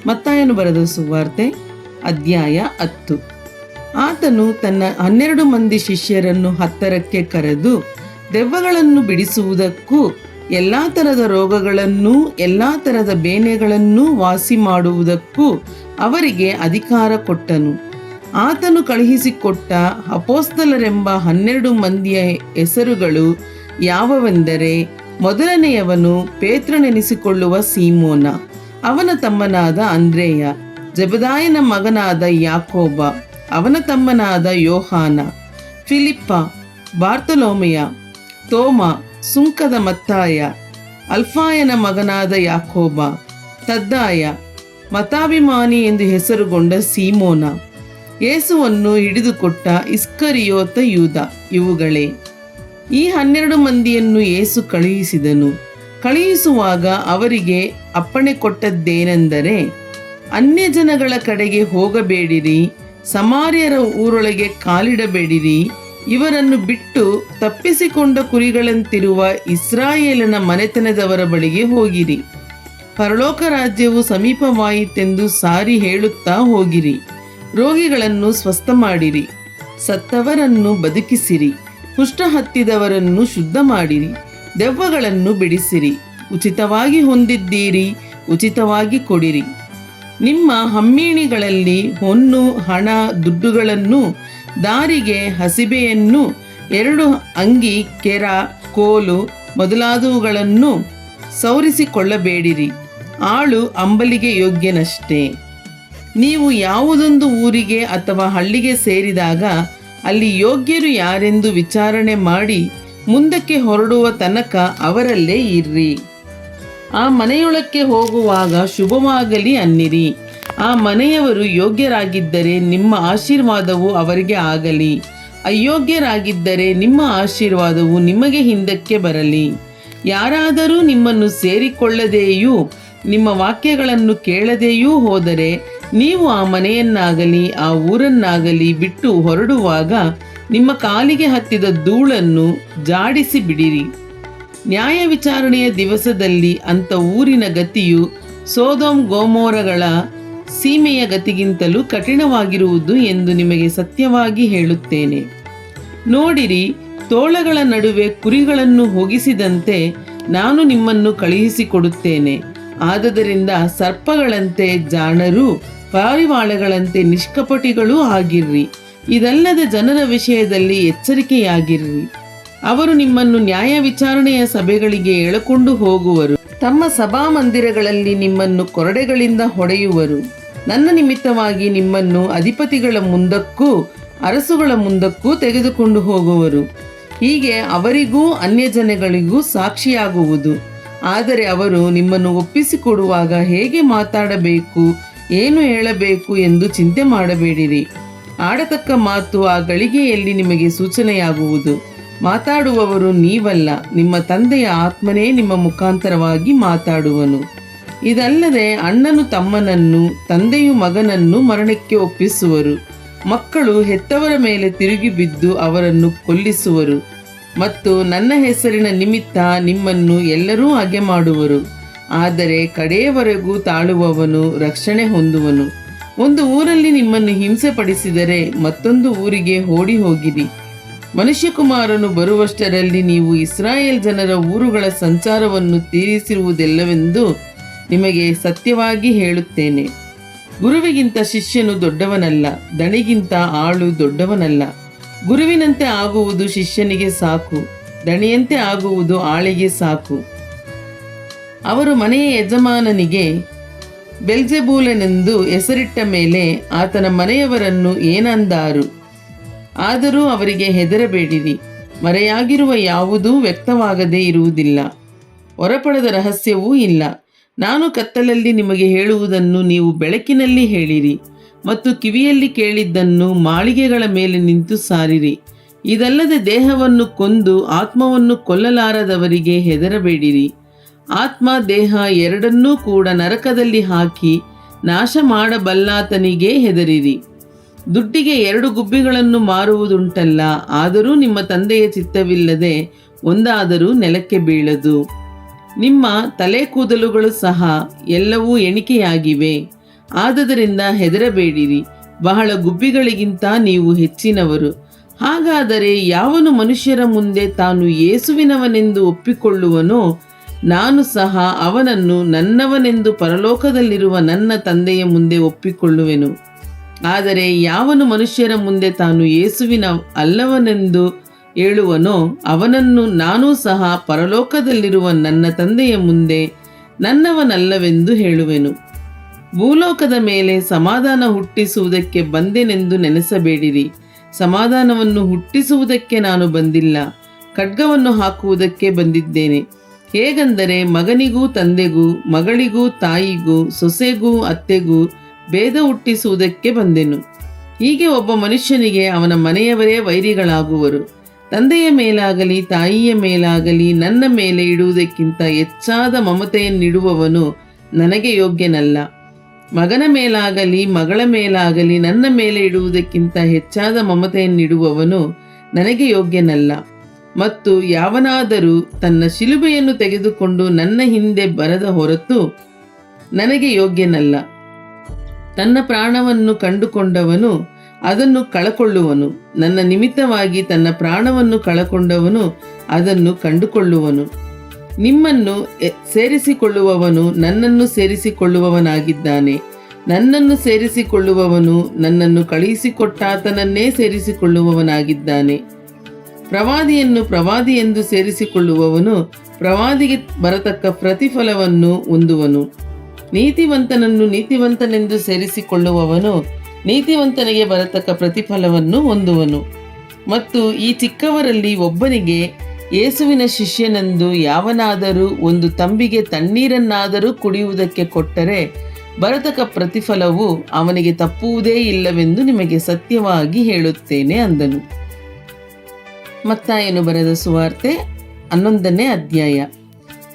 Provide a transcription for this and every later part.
ಮತ್ತಾಯನು ಬರೆದ ಸುವಾರ್ತೆ ಅಧ್ಯಾಯ 10. ಆತನು ತನ್ನ 12 ಮಂದಿ ಶಿಷ್ಯರನ್ನು ಹತ್ತರಕ್ಕೆ ಕರೆದು ದೆವ್ವಗಳನ್ನು ಬಿಡಿಸುವುದಕ್ಕೂ ಎಲ್ಲ ಥರದ ರೋಗಗಳನ್ನೂ ಎಲ್ಲ ಥರದ ಬೇನೆಗಳನ್ನೂ ವಾಸಿ ಮಾಡುವುದಕ್ಕೂ ಅವರಿಗೆ ಅಧಿಕಾರ ಕೊಟ್ಟನು. ಆತನು ಕಳುಹಿಸಿಕೊಟ್ಟ ಅಪೊಸ್ತಲರೆಂಬ 12 ಮಂದಿಯ ಹೆಸರುಗಳು ಯಾವವೆಂದರೆ, ಮೊದಲನೆಯವನು ಪೇತ್ರನೆನಿಸಿಕೊಳ್ಳುವ ಸೀಮೋನ, ಅವನ ತಮ್ಮನಾದ ಅಂದ್ರೇಯ, ಜೆಬೆದಾಯನ ಮಗನಾದ ಯಾಕೋಬ, ಅವನ ತಮ್ಮನಾದ ಯೋಹಾನ, ಫಿಲಿಪ್ಪ, ಬಾರ್ತಲೋಮೆಯ, ತೋಮ, ಸುಂಕದ ಮತ್ತಾಯ, ಅಲ್ಫಾಯನ ಮಗನಾದ ಯಾಕೋಬ, ತದ್ದಾಯ, ಮತಾಭಿಮಾನಿ ಎಂದು ಹೆಸರುಗೊಂಡ ಸೀಮೋನ, ಯೇಸುವನ್ನು ಹಿಡಿದುಕೊಟ್ಟ ಇಸ್ಕರಿಯೋತ ಯೂದ. ಇವುಗಳೇ. ಈ 12 ಮಂದಿಯನ್ನು ಯೇಸು ಕಳುಹಿಸಿದನು. ಕಳುಹಿಸುವಾಗ ಅವರಿಗೆ ಅಪ್ಪಣೆ ಕೊಟ್ಟದ್ದೇನೆಂದರೆ, ಅನ್ಯಜನಗಳ ಕಡೆಗೆ ಹೋಗಬೇಡಿರಿ, ಸಮಾರ್ಯರ ಊರೊಳಗೆ ಕಾಲಿಡಬೇಡಿರಿ, ಇವರನ್ನು ಬಿಟ್ಟು ತಪ್ಪಿಸಿಕೊಂಡ ಕುರಿಗಳಂತಿರುವ ಇಸ್ರಾಯೇಲನ ಮನೆತನದವರ ಬಳಿಗೆ ಹೋಗಿರಿ. ಪರಲೋಕ ರಾಜ್ಯವು ಸಮೀಪವಾಯಿತೆಂದು ಸಾರಿ ಹೇಳುತ್ತಾ ಹೋಗಿರಿ. ರೋಗಿಗಳನ್ನು ಸ್ವಸ್ಥ ಮಾಡಿರಿ, ಸತ್ತವರನ್ನು ಬದುಕಿಸಿರಿ, ಕುಷ್ಠ ಹತ್ತಿದವರನ್ನು ಶುದ್ಧ ಮಾಡಿರಿ, ದೆವ್ವಗಳನ್ನು ಬಿಡಿಸಿರಿ. ಉಚಿತವಾಗಿ ಹೊಂದಿದ್ದೀರಿ, ಉಚಿತವಾಗಿ ಕೊಡಿರಿ. ನಿಮ್ಮ ಹಮ್ಮಿಣಿಗಳಲ್ಲಿ ಹೊನ್ನು, ಹಣ, ದುಡ್ಡುಗಳನ್ನು, ದಾರಿಗೆ ಹಸಿಬೆಯನ್ನು, 2 ಅಂಗಿ, ಕೆರ, ಕೋಲು ಮೊದಲಾದವುಗಳನ್ನು ಸೌರಿಸಿಕೊಳ್ಳಬೇಡಿರಿ. ಆಳು ಅಂಬಲಿಗೆ ಯೋಗ್ಯನಷ್ಟೇ. ನೀವು ಯಾವುದೊಂದು ಊರಿಗೆ ಅಥವಾ ಹಳ್ಳಿಗೆ ಸೇರಿದಾಗ ಅಲ್ಲಿ ಯೋಗ್ಯರು ಯಾರೆಂದು ವಿಚಾರಣೆ ಮಾಡಿ ಮುಂದಕ್ಕೆ ಹೊರಡುವ ತನಕ ಅವರಲ್ಲೇ ಇರ್ರಿ. ಆ ಮನೆಯೊಳಕ್ಕೆ ಹೋಗುವಾಗ ಶುಭವಾಗಲಿ ಅನ್ನಿರಿ. ಆ ಮನೆಯವರು ಯೋಗ್ಯರಾಗಿದ್ದರೆ ನಿಮ್ಮ ಆಶೀರ್ವಾದವು ಅವರಿಗೆ ಆಗಲಿ, ಅಯೋಗ್ಯರಾಗಿದ್ದರೆ ನಿಮ್ಮ ಆಶೀರ್ವಾದವು ನಿಮಗೆ ಹಿಂದಕ್ಕೆ ಬರಲಿ. ಯಾರಾದರೂ ನಿಮ್ಮನ್ನು ಸೇರಿಕೊಳ್ಳದೆಯೂ ನಿಮ್ಮ ವಾಕ್ಯಗಳನ್ನು ಕೇಳದೆಯೂ ಹೋದರೆ ನೀವು ಆ ಮನೆಯನ್ನಾಗಲಿ ಆ ಊರನ್ನಾಗಲಿ ಬಿಟ್ಟು ಹೊರಡುವಾಗ ನಿಮ್ಮ ಕಾಲಿಗೆ ಹತ್ತಿದ ಧೂಳನ್ನು ಜಾಡಿಸಿ ಬಿಡಿರಿ. ನ್ಯಾಯ ವಿಚಾರಣೆಯ ದಿವಸದಲ್ಲಿ ಅಂಥ ಊರಿನ ಗತಿಯು ಸೊದೋಮ್ ಗೊಮೋರಗಳ ಸೀಮೆಯ ಗತಿಗಿಂತಲೂ ಕಠಿಣವಾಗಿರುವುದು ಎಂದು ನಿಮಗೆ ಸತ್ಯವಾಗಿ ಹೇಳುತ್ತೇನೆ. ನೋಡಿರಿ, ತೋಳಗಳ ನಡುವೆ ಕುರಿಗಳನ್ನು ಹೋಗಿಸಿದಂತೆ ನಾನು ನಿಮ್ಮನ್ನು ಕಳುಹಿಸಿಕೊಡುತ್ತೇನೆ. ಆದದರಿಂದ ಸರ್ಪಗಳಂತೆ ಜಾಣರೂ ಪಾರಿವಾಳಗಳಂತೆ ನಿಷ್ಕಪಟಿಗಳೂ ಆಗಿರ್ರಿ. ಇದಲ್ಲದೆ ಜನರ ವಿಷಯದಲ್ಲಿ ಎಚ್ಚರಿಕೆಯಾಗಿರ್ರಿ. ಅವರು ನಿಮ್ಮನ್ನು ನ್ಯಾಯ ವಿಚಾರಣೆಯ ಸಭೆಗಳಿಗೆ ಎಳಕೊಂಡು ಹೋಗುವರು. ತಮ್ಮ ಸಭಾಮಂದಿರಗಳಲ್ಲಿ ನಿಮ್ಮನ್ನು ಕೊರಡೆಗಳಿಂದ ಹೊಡೆಯುವರು. ನನ್ನ ನಿಮಿತ್ತವಾಗಿ ನಿಮ್ಮನ್ನು ಅಧಿಪತಿಗಳ ಮುಂದಕ್ಕೂ ಅರಸುಗಳ ಮುಂದಕ್ಕೂ ತೆಗೆದುಕೊಂಡು ಹೋಗುವರು. ಹೀಗೆ ಅವರಿಗೂ ಅನ್ಯಜನಗಳಿಗೂ ಸಾಕ್ಷಿಯಾಗುವುದು. ಆದರೆ ಅವರು ನಿಮ್ಮನ್ನು ಒಪ್ಪಿಸಿಕೊಡುವಾಗ ಹೇಗೆ ಮಾತಾಡಬೇಕು, ಏನು ಹೇಳಬೇಕು ಎಂದು ಚಿಂತೆ ಮಾಡಬೇಡಿರಿ. ಆಡತಕ್ಕ ಮಾತು ಆ ಗಳಿಗೆಯಲ್ಲಿ ನಿಮಗೆ ಸೂಚನೆಯಾಗುವುದು. ಮಾತಾಡುವವರು ನೀವಲ್ಲ, ನಿಮ್ಮ ತಂದೆಯ ಆತ್ಮನೇ ನಿಮ್ಮ ಮುಖಾಂತರವಾಗಿ ಮಾತಾಡುವನು. ಇದಲ್ಲದೆ ಅಣ್ಣನು ತಮ್ಮನನ್ನು, ತಂದೆಯು ಮಗನನ್ನು ಮರಣಕ್ಕೆ ಒಪ್ಪಿಸುವರು. ಮಕ್ಕಳು ಹೆತ್ತವರ ಮೇಲೆ ತಿರುಗಿ ಬಿದ್ದು ಅವರನ್ನು ಕೊಲ್ಲಿಸುವರು. ಮತ್ತು ನನ್ನ ಹೆಸರಿನ ನಿಮಿತ್ತ ನಿಮ್ಮನ್ನು ಎಲ್ಲರೂ ಹಗೆ ಮಾಡುವರು. ಆದರೆ ಕಡೆಯವರೆಗೂ ತಾಳುವವನು ರಕ್ಷಣೆ ಹೊಂದುವನು. ಒಂದು ಊರಲ್ಲಿ ನಿಮ್ಮನ್ನು ಹಿಂಸೆ ಪಡಿಸಿದರೆ ಮತ್ತೊಂದು ಊರಿಗೆ ಓಡಿ ಹೋಗಿರಿ. ಮನುಷ್ಯಕುಮಾರನು ಬರುವಷ್ಟರಲ್ಲಿ ನೀವು ಇಸ್ರಾಯೇಲ್ ಜನರ ಊರುಗಳ ಸಂಚಾರವನ್ನು ತೀರಿಸಿರುವುದಿಲ್ಲವೆಂದು ನಿಮಗೆ ಸತ್ಯವಾಗಿ ಹೇಳುತ್ತೇನೆ. ಗುರುವಿಗಿಂತ ಶಿಷ್ಯನು ದೊಡ್ಡವನಲ್ಲ, ದಣಿಗಿಂತ ಆಳು ದೊಡ್ಡವನಲ್ಲ. ಗುರುವಿನಂತೆ ಆಗುವುದು ಶಿಷ್ಯನಿಗೆ ಸಾಕು, ದಣಿಯಂತೆ ಆಗುವುದು ಆಳಿಗೆ ಸಾಕು. ಅವರು ಮನೆಯ ಯಜಮಾನನಿಗೆ ಬೆಲ್ಜೆಬೂಲನೆಂದು ಹೆಸರಿಟ್ಟ ಮೇಲೆ ಆತನ ಮನೆಯವರನ್ನು ಏನಂದಾರು. ಆದರೂ ಅವರಿಗೆ ಹೆದರಬೇಡಿರಿ. ಮರೆಯಾಗಿರುವ ಯಾವುದೂ ವ್ಯಕ್ತವಾಗದೇ ಇರುವುದಿಲ್ಲ, ಹೊರಪಡದ ರಹಸ್ಯವೂ ಇಲ್ಲ. ನಾನು ಕತ್ತಲಲ್ಲಿ ನಿಮಗೆ ಹೇಳುವುದನ್ನು ನೀವು ಬೆಳಕಿನಲ್ಲಿ ಹೇಳಿರಿ, ಮತ್ತು ಕಿವಿಯಲ್ಲಿ ಕೇಳಿದ್ದನ್ನು ಮಾಳಿಗೆಗಳ ಮೇಲೆ ನಿಂತು ಸಾರಿರಿ. ಇದಲ್ಲದೆ ದೇಹವನ್ನು ಕೊಂದು ಆತ್ಮವನ್ನು ಕೊಲ್ಲಲಾರದವರಿಗೆ ಹೆದರಬೇಡಿರಿ. ಆತ್ಮ ದೇಹ ಎರಡನ್ನೂ ಕೂಡ ನರಕದಲ್ಲಿ ಹಾಕಿ ನಾಶ ಮಾಡಬಲ್ಲಾತನಿಗೆ ಹೆದರಿರಿ. ದುಡ್ಡಿಗೆ 2 ಗುಬ್ಬಿಗಳನ್ನು ಮಾರುವುದುಂಟಲ್ಲ, ಆದರೂ ನಿಮ್ಮ ತಂದೆಯ ಚಿತ್ತವಿಲ್ಲದೆ ಒಂದಾದರೂ ನೆಲಕ್ಕೆ ಬೀಳದು. ನಿಮ್ಮ ತಲೆ ಕೂದಲುಗಳು ಸಹ ಎಲ್ಲವೂ ಎಣಿಕೆಯಾಗಿವೆ. ಆದದರಿಂದ ಹೆದರಬೇಡಿರಿ, ಬಹಳ ಗುಬ್ಬಿಗಳಿಗಿಂತ ನೀವು ಹೆಚ್ಚಿನವರು. ಹಾಗಾದರೆ ಯಾವನು ಮನುಷ್ಯರ ಮುಂದೆ ತಾನು ಯೇಸುವಿನವನೆಂದು ಒಪ್ಪಿಕೊಳ್ಳುವನೋ, ನಾನು ಸಹ ಅವನನ್ನು ನನ್ನವನೆಂದು ಪರಲೋಕದಲ್ಲಿರುವ ನನ್ನ ತಂದೆಯ ಮುಂದೆ ಒಪ್ಪಿಕೊಳ್ಳುವೆನು. ಆದರೆ ಯಾವನು ಮನುಷ್ಯರ ಮುಂದೆ ತಾನು ಯೇಸುವಿನ ಅಲ್ಲವನೆಂದು ಹೇಳುವನೋ, ಅವನನ್ನು ನಾನೂ ಸಹ ಪರಲೋಕದಲ್ಲಿರುವ ನನ್ನ ತಂದೆಯ ಮುಂದೆ ನನ್ನವನಲ್ಲವೆಂದು ಹೇಳುವೆನು. ಭೂಲೋಕದ ಮೇಲೆ ಸಮಾಧಾನ ಹುಟ್ಟಿಸುವುದಕ್ಕೆ ಬಂದೆನೆಂದು ನೆನೆಸಬೇಡಿರಿ. ಸಮಾಧಾನವನ್ನು ಹುಟ್ಟಿಸುವುದಕ್ಕೆ ನಾನು ಬಂದಿಲ್ಲ, ಖಡ್ಗವನ್ನು ಹಾಕುವುದಕ್ಕೆ ಬಂದಿದ್ದೇನೆ. ಹೇಗೆಂದರೆ ಮಗನಿಗೂ ತಂದೆಗೂ, ಮಗಳಿಗೂ ತಾಯಿಗೂ, ಸೊಸೆಗೂ ಅತ್ತೆಗೂ ಭೇದ ಹುಟ್ಟಿಸುವುದಕ್ಕೆ ಬಂದೆನು. ಹೀಗೆ ಒಬ್ಬ ಮನುಷ್ಯನಿಗೆ ಅವನ ಮನೆಯವರೇ ವೈರಿಗಳಾಗುವರು. ತಂದೆಯ ಮೇಲಾಗಲಿ ತಾಯಿಯ ಮೇಲಾಗಲಿ ನನ್ನ ಮೇಲೆ ಇಡುವುದಕ್ಕಿಂತ ಹೆಚ್ಚಾದ ಮಮತೆಯನ್ನಿಡುವವನು ನನಗೆ ಯೋಗ್ಯನಲ್ಲ. ಮಗನ ಮೇಲಾಗಲಿ ಮಗಳ ಮೇಲಾಗಲಿ ನನ್ನ ಮೇಲೆ ಇಡುವುದಕ್ಕಿಂತ ಹೆಚ್ಚಾದ ಮಮತೆಯನ್ನಿಡುವವನು ನನಗೆ ಯೋಗ್ಯನಲ್ಲ. ಮತ್ತು ಯಾವನಾದರೂ ತನ್ನ ಶಿಲುಬೆಯನ್ನು ತೆಗೆದುಕೊಂಡು ನನ್ನ ಹಿಂದೆ ಬರದ ಹೊರತು ನನಗೆ ಯೋಗ್ಯನಲ್ಲ. ತನ್ನ ಪ್ರಾಣವನ್ನು ಕಂಡುಕೊಂಡವನು ಅದನ್ನು ಕಳಕೊಳ್ಳುವನು. ನನ್ನ ನಿಮಿತ್ತವಾಗಿ ತನ್ನ ಪ್ರಾಣವನ್ನು ಕಳಕೊಂಡವನು ಅದನ್ನು ಕಂಡುಕೊಳ್ಳುವನು. ನಿಮ್ಮನ್ನು ಸೇರಿಸಿಕೊಳ್ಳುವವನು ನನ್ನನ್ನು ಸೇರಿಸಿಕೊಳ್ಳುವವನಾಗಿದ್ದಾನೆ. ನನ್ನನ್ನು ಸೇರಿಸಿಕೊಳ್ಳುವವನು ನನ್ನನ್ನು ಕಳುಹಿಸಿಕೊಟ್ಟಾತನನ್ನೇ ಸೇರಿಸಿಕೊಳ್ಳುವವನಾಗಿದ್ದಾನೆ. ಪ್ರವಾದಿಯನ್ನು ಪ್ರವಾದಿ ಎಂದು ಸೇರಿಸಿಕೊಳ್ಳುವವನು ಪ್ರವಾದಿಗೆ ಬರತಕ್ಕ ಪ್ರತಿಫಲವನ್ನು ಹೊಂದುವನು. ನೀತಿವಂತನನ್ನು ನೀತಿವಂತನೆಂದು ಸೇರಿಸಿಕೊಳ್ಳುವವನು ನೀತಿವಂತನಿಗೆ ಬರತಕ್ಕ ಪ್ರತಿಫಲವನ್ನು ಹೊಂದುವನು. ಮತ್ತು ಈ ಚಿಕ್ಕವರಲ್ಲಿ ಒಬ್ಬನಿಗೆ ಯೇಸುವಿನ ಶಿಷ್ಯನೆಂದು ಯಾವನಾದರೂ ಒಂದು ತಂಬಿಗೆ ತಣ್ಣೀರನ್ನಾದರೂ ಕುಡಿಯುವುದಕ್ಕೆ ಕೊಟ್ಟರೆ ಬರತಕ್ಕ ಪ್ರತಿಫಲವು ಅವನಿಗೆ ತಪ್ಪುವುದೇ ಇಲ್ಲವೆಂದು ನಿಮಗೆ ಸತ್ಯವಾಗಿ ಹೇಳುತ್ತೇನೆ ಅಂದನು. ಮತ್ತಾಯನು ಬರೆದ ಸುವಾರ್ತೆ 11ನೇ ಅಧ್ಯಾಯ.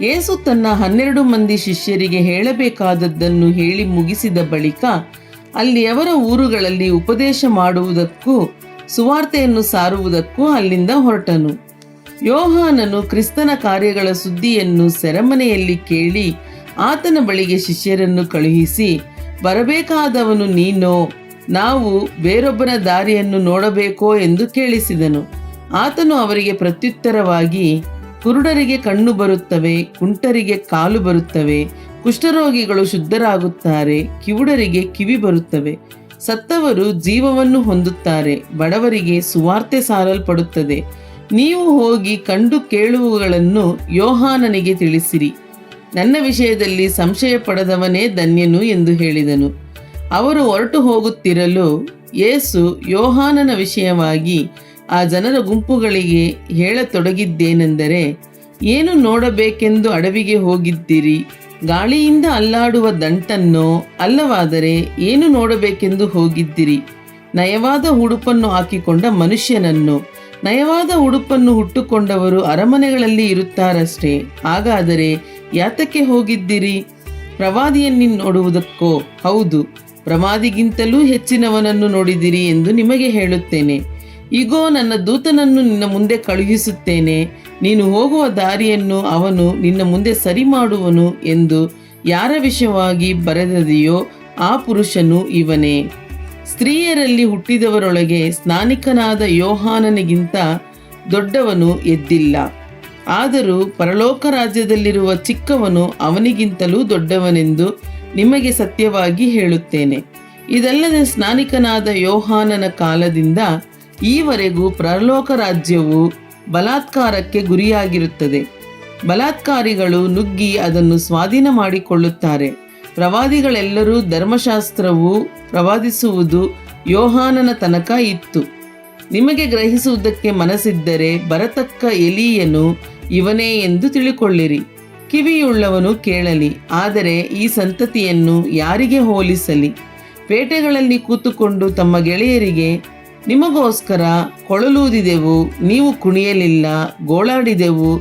ಯೇಸು ತನ್ನ 12 ಮಂದಿ ಶಿಷ್ಯರಿಗೆ ಹೇಳಬೇಕಾದದ್ದನ್ನು ಹೇಳಿ ಮುಗಿಸಿದ ಬಳಿಕ ಅಲ್ಲಿಯವರ ಊರುಗಳಲ್ಲಿ ಉಪದೇಶ ಮಾಡುವುದಕ್ಕೂ ಸುವಾರ್ತೆಯನ್ನು ಸಾರುವುದಕ್ಕೂ ಅಲ್ಲಿಂದ ಹೊರಟನು. ಯೋಹಾನನು ಕ್ರಿಸ್ತನ ಕಾರ್ಯಗಳ ಸುದ್ದಿಯನ್ನು ಸೆರೆಮನೆಯಲ್ಲಿ ಕೇಳಿ ಆತನ ಬಳಿಗೆ ಶಿಷ್ಯರನ್ನು ಕಳುಹಿಸಿ, ಬರಬೇಕಾದವನು ನೀನೋ, ನಾವು ಬೇರೊಬ್ಬನ ದಾರಿಯನ್ನು ನೋಡಬೇಕೋ ಎಂದು ಕೇಳಿಸಿದನು. ಆತನು ಅವರಿಗೆ ಪ್ರತ್ಯುತ್ತರವಾಗಿ, ಕುರುಡರಿಗೆ ಕಣ್ಣು ಬರುತ್ತವೆ, ಕುಂಟರಿಗೆ ಕಾಲು ಬರುತ್ತವೆ, ಕುಷ್ಠರೋಗಿಗಳು ಶುದ್ಧರಾಗುತ್ತಾರೆ, ಕಿವುಡರಿಗೆ ಕಿವಿ ಬರುತ್ತವೆ, ಸತ್ತವರು ಜೀವವನ್ನು ಹೊಂದುತ್ತಾರೆ, ಬಡವರಿಗೆ ಸುವಾರ್ತೆ ಸಾರಲ್ಪಡುತ್ತದೆ. ನೀವು ಹೋಗಿ ಕಂಡು ಕೇಳುವಗಳನ್ನು ಯೋಹಾನನಿಗೆ ತಿಳಿಸಿರಿ. ನನ್ನ ವಿಷಯದಲ್ಲಿ ಸಂಶಯ ಪಡದವನೇ ಧನ್ಯನು ಎಂದು ಹೇಳಿದನು. ಅವರು ಹೊರಟು ಹೋಗುತ್ತಿರಲು ಯೇಸು ಯೋಹಾನನ ವಿಷಯವಾಗಿ ಆ ಜನರ ಗುಂಪುಗಳಿಗೆ ಹೇಳತೊಡಗಿದ್ದೇನೆಂದರೆ, ಏನು ನೋಡಬೇಕೆಂದು ಅಡವಿಗೆ ಹೋಗಿದ್ದಿರಿ? ಗಾಳಿಯಿಂದ ಅಲ್ಲಾಡುವ ದಂಟನ್ನೋ? ಅಲ್ಲವಾದರೆ ಏನು ನೋಡಬೇಕೆಂದು ಹೋಗಿದ್ದಿರಿ? ನಯವಾದ ಉಡುಪನ್ನು ಹಾಕಿಕೊಂಡ ಮನುಷ್ಯನನ್ನು? ನಯವಾದ ಉಡುಪನ್ನು ಹುಟ್ಟುಕೊಂಡವರು ಅರಮನೆಗಳಲ್ಲಿ ಇರುತ್ತಾರಷ್ಟೇ. ಹಾಗಾದರೆ ಯಾತಕ್ಕೆ ಹೋಗಿದ್ದಿರಿ? ಪ್ರವಾದಿಯನ್ನು ನೋಡುವುದಕ್ಕೋ? ಹೌದು, ಪ್ರವಾದಿಗಿಂತಲೂ ಹೆಚ್ಚಿನವನನ್ನು ನೋಡಿದಿರಿ ಎಂದು ನಿಮಗೆ ಹೇಳುತ್ತೇನೆ. ಇಗೋ, ನನ್ನ ದೂತನನ್ನು ನಿನ್ನ ಮುಂದೆ ಕಳುಹಿಸುತ್ತೇನೆ. ನೀನು ಹೋಗುವ ದಾರಿಯನ್ನು ಅವನು ನಿನ್ನ ಮುಂದೆ ಸರಿ ಮಾಡುವನು ಎಂದು ಯಾರ ವಿಷಯವಾಗಿ ಬರೆದದೆಯೋ ಆ ಪುರುಷನು ಇವನೇ. ಸ್ತ್ರೀಯರಲ್ಲಿ ಹುಟ್ಟಿದವರೊಳಗೆ ಸ್ನಾನಿಕನಾದ ಯೋಹಾನನಿಗಿಂತ ದೊಡ್ಡವನು ಎದ್ದಿಲ್ಲ. ಆದರೂ ಪರಲೋಕ ರಾಜ್ಯದಲ್ಲಿರುವ ಚಿಕ್ಕವನು ಅವನಿಗಿಂತಲೂ ದೊಡ್ಡವನೆಂದು ನಿಮಗೆ ಸತ್ಯವಾಗಿ ಹೇಳುತ್ತೇನೆ. ಇದಲ್ಲದೆ ಸ್ನಾನಿಕನಾದ ಯೋಹಾನನ ಕಾಲದಿಂದ ಈವರೆಗೂ ಪರಲೋಕ ರಾಜ್ಯವು ಬಲಾತ್ಕಾರಕ್ಕೆ ಗುರಿಯಾಗಿರುತ್ತದೆ. ಬಲಾತ್ಕಾರಿಗಳು ನುಗ್ಗಿ ಅದನ್ನು ಸ್ವಾಧೀನ ಮಾಡಿಕೊಳ್ಳುತ್ತಾರೆ. ಪ್ರವಾದಿಗಳೆಲ್ಲರೂ ಧರ್ಮಶಾಸ್ತ್ರವು ಪ್ರವಾದಿಸುವುದು ಯೋಹಾನನ ತನಕ ಇತ್ತು. ನಿಮಗೆ ಗ್ರಹಿಸುವುದಕ್ಕೆ ಮನಸ್ಸಿದ್ದರೆ ಬರತಕ್ಕ ಎಲೀಯನು ಇವನೇ ಎಂದು ತಿಳಿಕೊಳ್ಳಿರಿ. ಕಿವಿಯುಳ್ಳವನು ಕೇಳಲಿ. ಆದರೆ ಈ ಸಂತತಿಯನ್ನು ಯಾರಿಗೆ ಹೋಲಿಸಲಿ? ಪೇಟೆಗಳಲ್ಲಿ ಕೂತುಕೊಂಡು ತಮ್ಮ ಗೆಳೆಯರಿಗೆ, ನಿಮಗೋಸ್ಕರ ಕೊಳಲೂದಿದೆವು, ನೀವು ಕುಣಿಯಲಿಲ್ಲ, ಗೋಳಾಡಿದೆವು,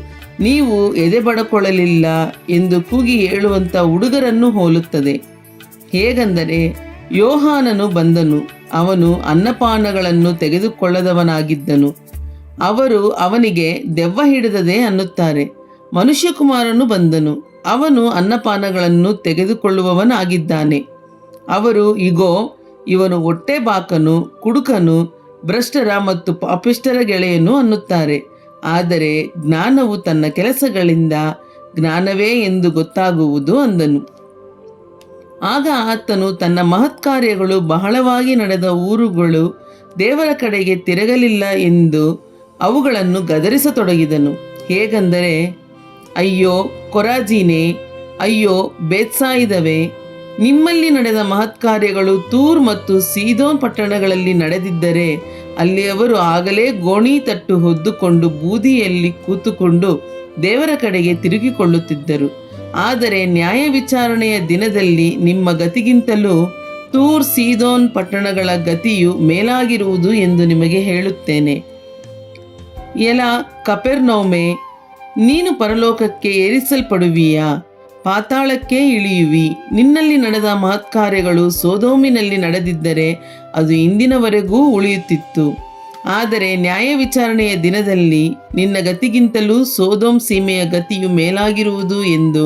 ನೀವು ಎದೆಬಡಕೊಳ್ಳಲಿಲ್ಲ ಎಂದು ಕೂಗಿ ಹೇಳುವಂಥ ಹುಡುಗರನ್ನು ಹೋಲುತ್ತದೆ. ಹೇಗೆಂದರೆ, ಯೋಹಾನನು ಬಂದನು, ಅವನು ಅನ್ನಪಾನಗಳನ್ನು ತೆಗೆದುಕೊಳ್ಳದವನಾಗಿದ್ದನು. ಅವರು ಅವನಿಗೆ ದೆವ್ವ ಹಿಡಿದದೆ ಅನ್ನುತ್ತಾರೆ. ಮನುಷ್ಯಕುಮಾರನು ಬಂದನು, ಅವನು ಅನ್ನಪಾನಗಳನ್ನು ತೆಗೆದುಕೊಳ್ಳುವವನಾಗಿದ್ದಾನೆ. ಅವರು, ಇಗೋ, ಇವನು ಹೊಟ್ಟೆಬಾಕನು, ಕುಡುಕನು, ಭ್ರಷ್ಟರ ಮತ್ತು ಪಾಪಿಷ್ಠರ ಗೆಳೆಯನು ಅನ್ನುತ್ತಾರೆ. ಆದರೆ ಜ್ಞಾನವು ತನ್ನ ಕೆಲಸಗಳಿಂದ ಜ್ಞಾನವೇ ಎಂದು ಗೊತ್ತಾಗುವುದು ಅಂದನು. ಆಗ ಆತನು ತನ್ನ ಮಹತ್ಕಾರ್ಯಗಳು ಬಹಳವಾಗಿ ನಡೆದ ಊರುಗಳು ದೇವರ ಕಡೆಗೆ ತಿರುಗಲಿಲ್ಲ ಎಂದು ಅವುಗಳನ್ನು ಗದರಿಸತೊಡಗಿದನು. ಹೇಗೆಂದರೆ, ಅಯ್ಯೋ ಕೊರಾಜೀನೇ, ಅಯ್ಯೋ ಬೇತ್ಸಾಯಿದವೇ, ನಿಮ್ಮಲ್ಲಿ ನಡೆದ ಮಹತ್ಕಾರ್ಯಗಳು ತೂರ್ ಮತ್ತು ಸೀದೋನ್ ಪಟ್ಟಣಗಳಲ್ಲಿ ನಡೆದಿದ್ದರೆ ಅಲ್ಲಿ ಅವರು ಆಗಲೇ ಗೋಣಿ ತಟ್ಟು ಹೊದ್ದುಕೊಂಡು ಬೂದಿಯಲ್ಲಿ ಕೂತುಕೊಂಡು ದೇವರ ಕಡೆಗೆ ತಿರುಗಿಕೊಳ್ಳುತ್ತಿದ್ದರು. ಆದರೆ ನ್ಯಾಯ ವಿಚಾರಣೆಯ ದಿನದಲ್ಲಿ ನಿಮ್ಮ ಗತಿಗಿಂತಲೂ ತೂರ್ ಸೀದೋನ್ ಪಟ್ಟಣಗಳ ಗತಿಯು ಮೇಲಾಗಿರುವುದು ಎಂದು ನಿಮಗೆ ಹೇಳುತ್ತೇನೆ. ಎಲ ಕಪೆರ್ನೌಮೆ, ನೀನು ಪರಲೋಕಕ್ಕೆ ಏರಿಸಲ್ಪಡುವಿಯಾ? ಪಾತಾಳಕ್ಕೆ ಇಳಿಯುವಿ. ನಿನ್ನಲ್ಲಿ ನಡೆದ ಮಹತ್ಕಾರ್ಯಗಳು ಸೊದೋಮಿನಲ್ಲಿ ನಡೆದಿದ್ದರೆ ಅದು ಇಂದಿನವರೆಗೂ ಉಳಿಯುತ್ತಿತ್ತು. ಆದರೆ ನ್ಯಾಯ ವಿಚಾರಣೆಯ ದಿನದಲ್ಲಿ ನಿನ್ನ ಗತಿಗಿಂತಲೂ ಸೊದೋಮ್ ಸೀಮೆಯ ಗತಿಯು ಮೇಲಾಗಿರುವುದು ಎಂದು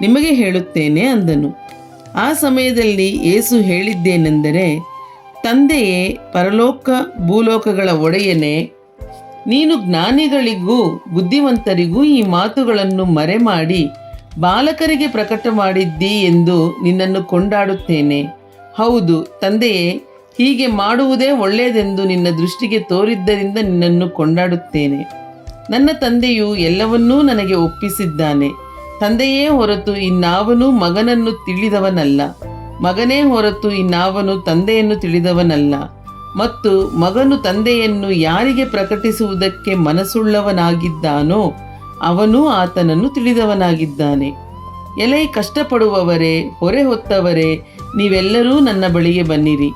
ನಿಮಗೆ ಹೇಳುತ್ತೇನೆ ಅಂದನು. ಆ ಸಮಯದಲ್ಲಿ ಯೇಸು ಹೇಳಿದ್ದೇನೆಂದರೆ, ತಂದೆಯೇ, ಪರಲೋಕ ಭೂಲೋಕಗಳ ಒಡೆಯನೇ, ನೀನು ಜ್ಞಾನಿಗಳಿಗೂ ಬುದ್ಧಿವಂತರಿಗೂ ಈ ಮಾತುಗಳನ್ನು ಮರೆಮಾಡಿ ಬಾಲಕರಿಗೆ ಪ್ರಕಟ ಮಾಡಿದ್ದಿ ಎಂದು ನಿನ್ನನ್ನು ಕೊಂಡಾಡುತ್ತೇನೆ. ಹೌದು ತಂದೆಯೇ, ಹೀಗೆ ಮಾಡುವುದೇ ಒಳ್ಳೆಯದೆಂದು ನಿನ್ನ ದೃಷ್ಟಿಗೆ ತೋರಿದ್ದರಿಂದ ನಿನ್ನನ್ನು ಕೊಂಡಾಡುತ್ತೇನೆ. ನನ್ನ ತಂದೆಯು ಎಲ್ಲವನ್ನೂ ನನಗೆ ಒಪ್ಪಿಸಿದ್ದಾನೆ. ತಂದೆಯೇ ಹೊರತು ಇನ್ನಾವನು ಮಗನನ್ನು ತಿಳಿದವನಲ್ಲ, ಮಗನೇ ಹೊರತು ಇನ್ನಾವನು ತಂದೆಯನ್ನು ತಿಳಿದವನಲ್ಲ, ಮತ್ತು ಮಗನು ತಂದೆಯನ್ನು ಯಾರಿಗೆ ಪ್ರಕಟಿಸುವುದಕ್ಕೆ ಮನಸ್ಸುಳ್ಳವನಾಗಿದ್ದಾನೋ ಅವನು ಆತನನ್ನು ತಿಳಿದವನಾಗಿದ್ದಾನೆ. ಎಲೈ ಕಷ್ಟಪಡುವವರೇ, ಹೊರೆ ಹೊತ್ತವರೇ, ನೀವೆಲ್ಲರೂ ನನ್ನ ಬಳಿಗೆ ಬನ್ನಿರಿ,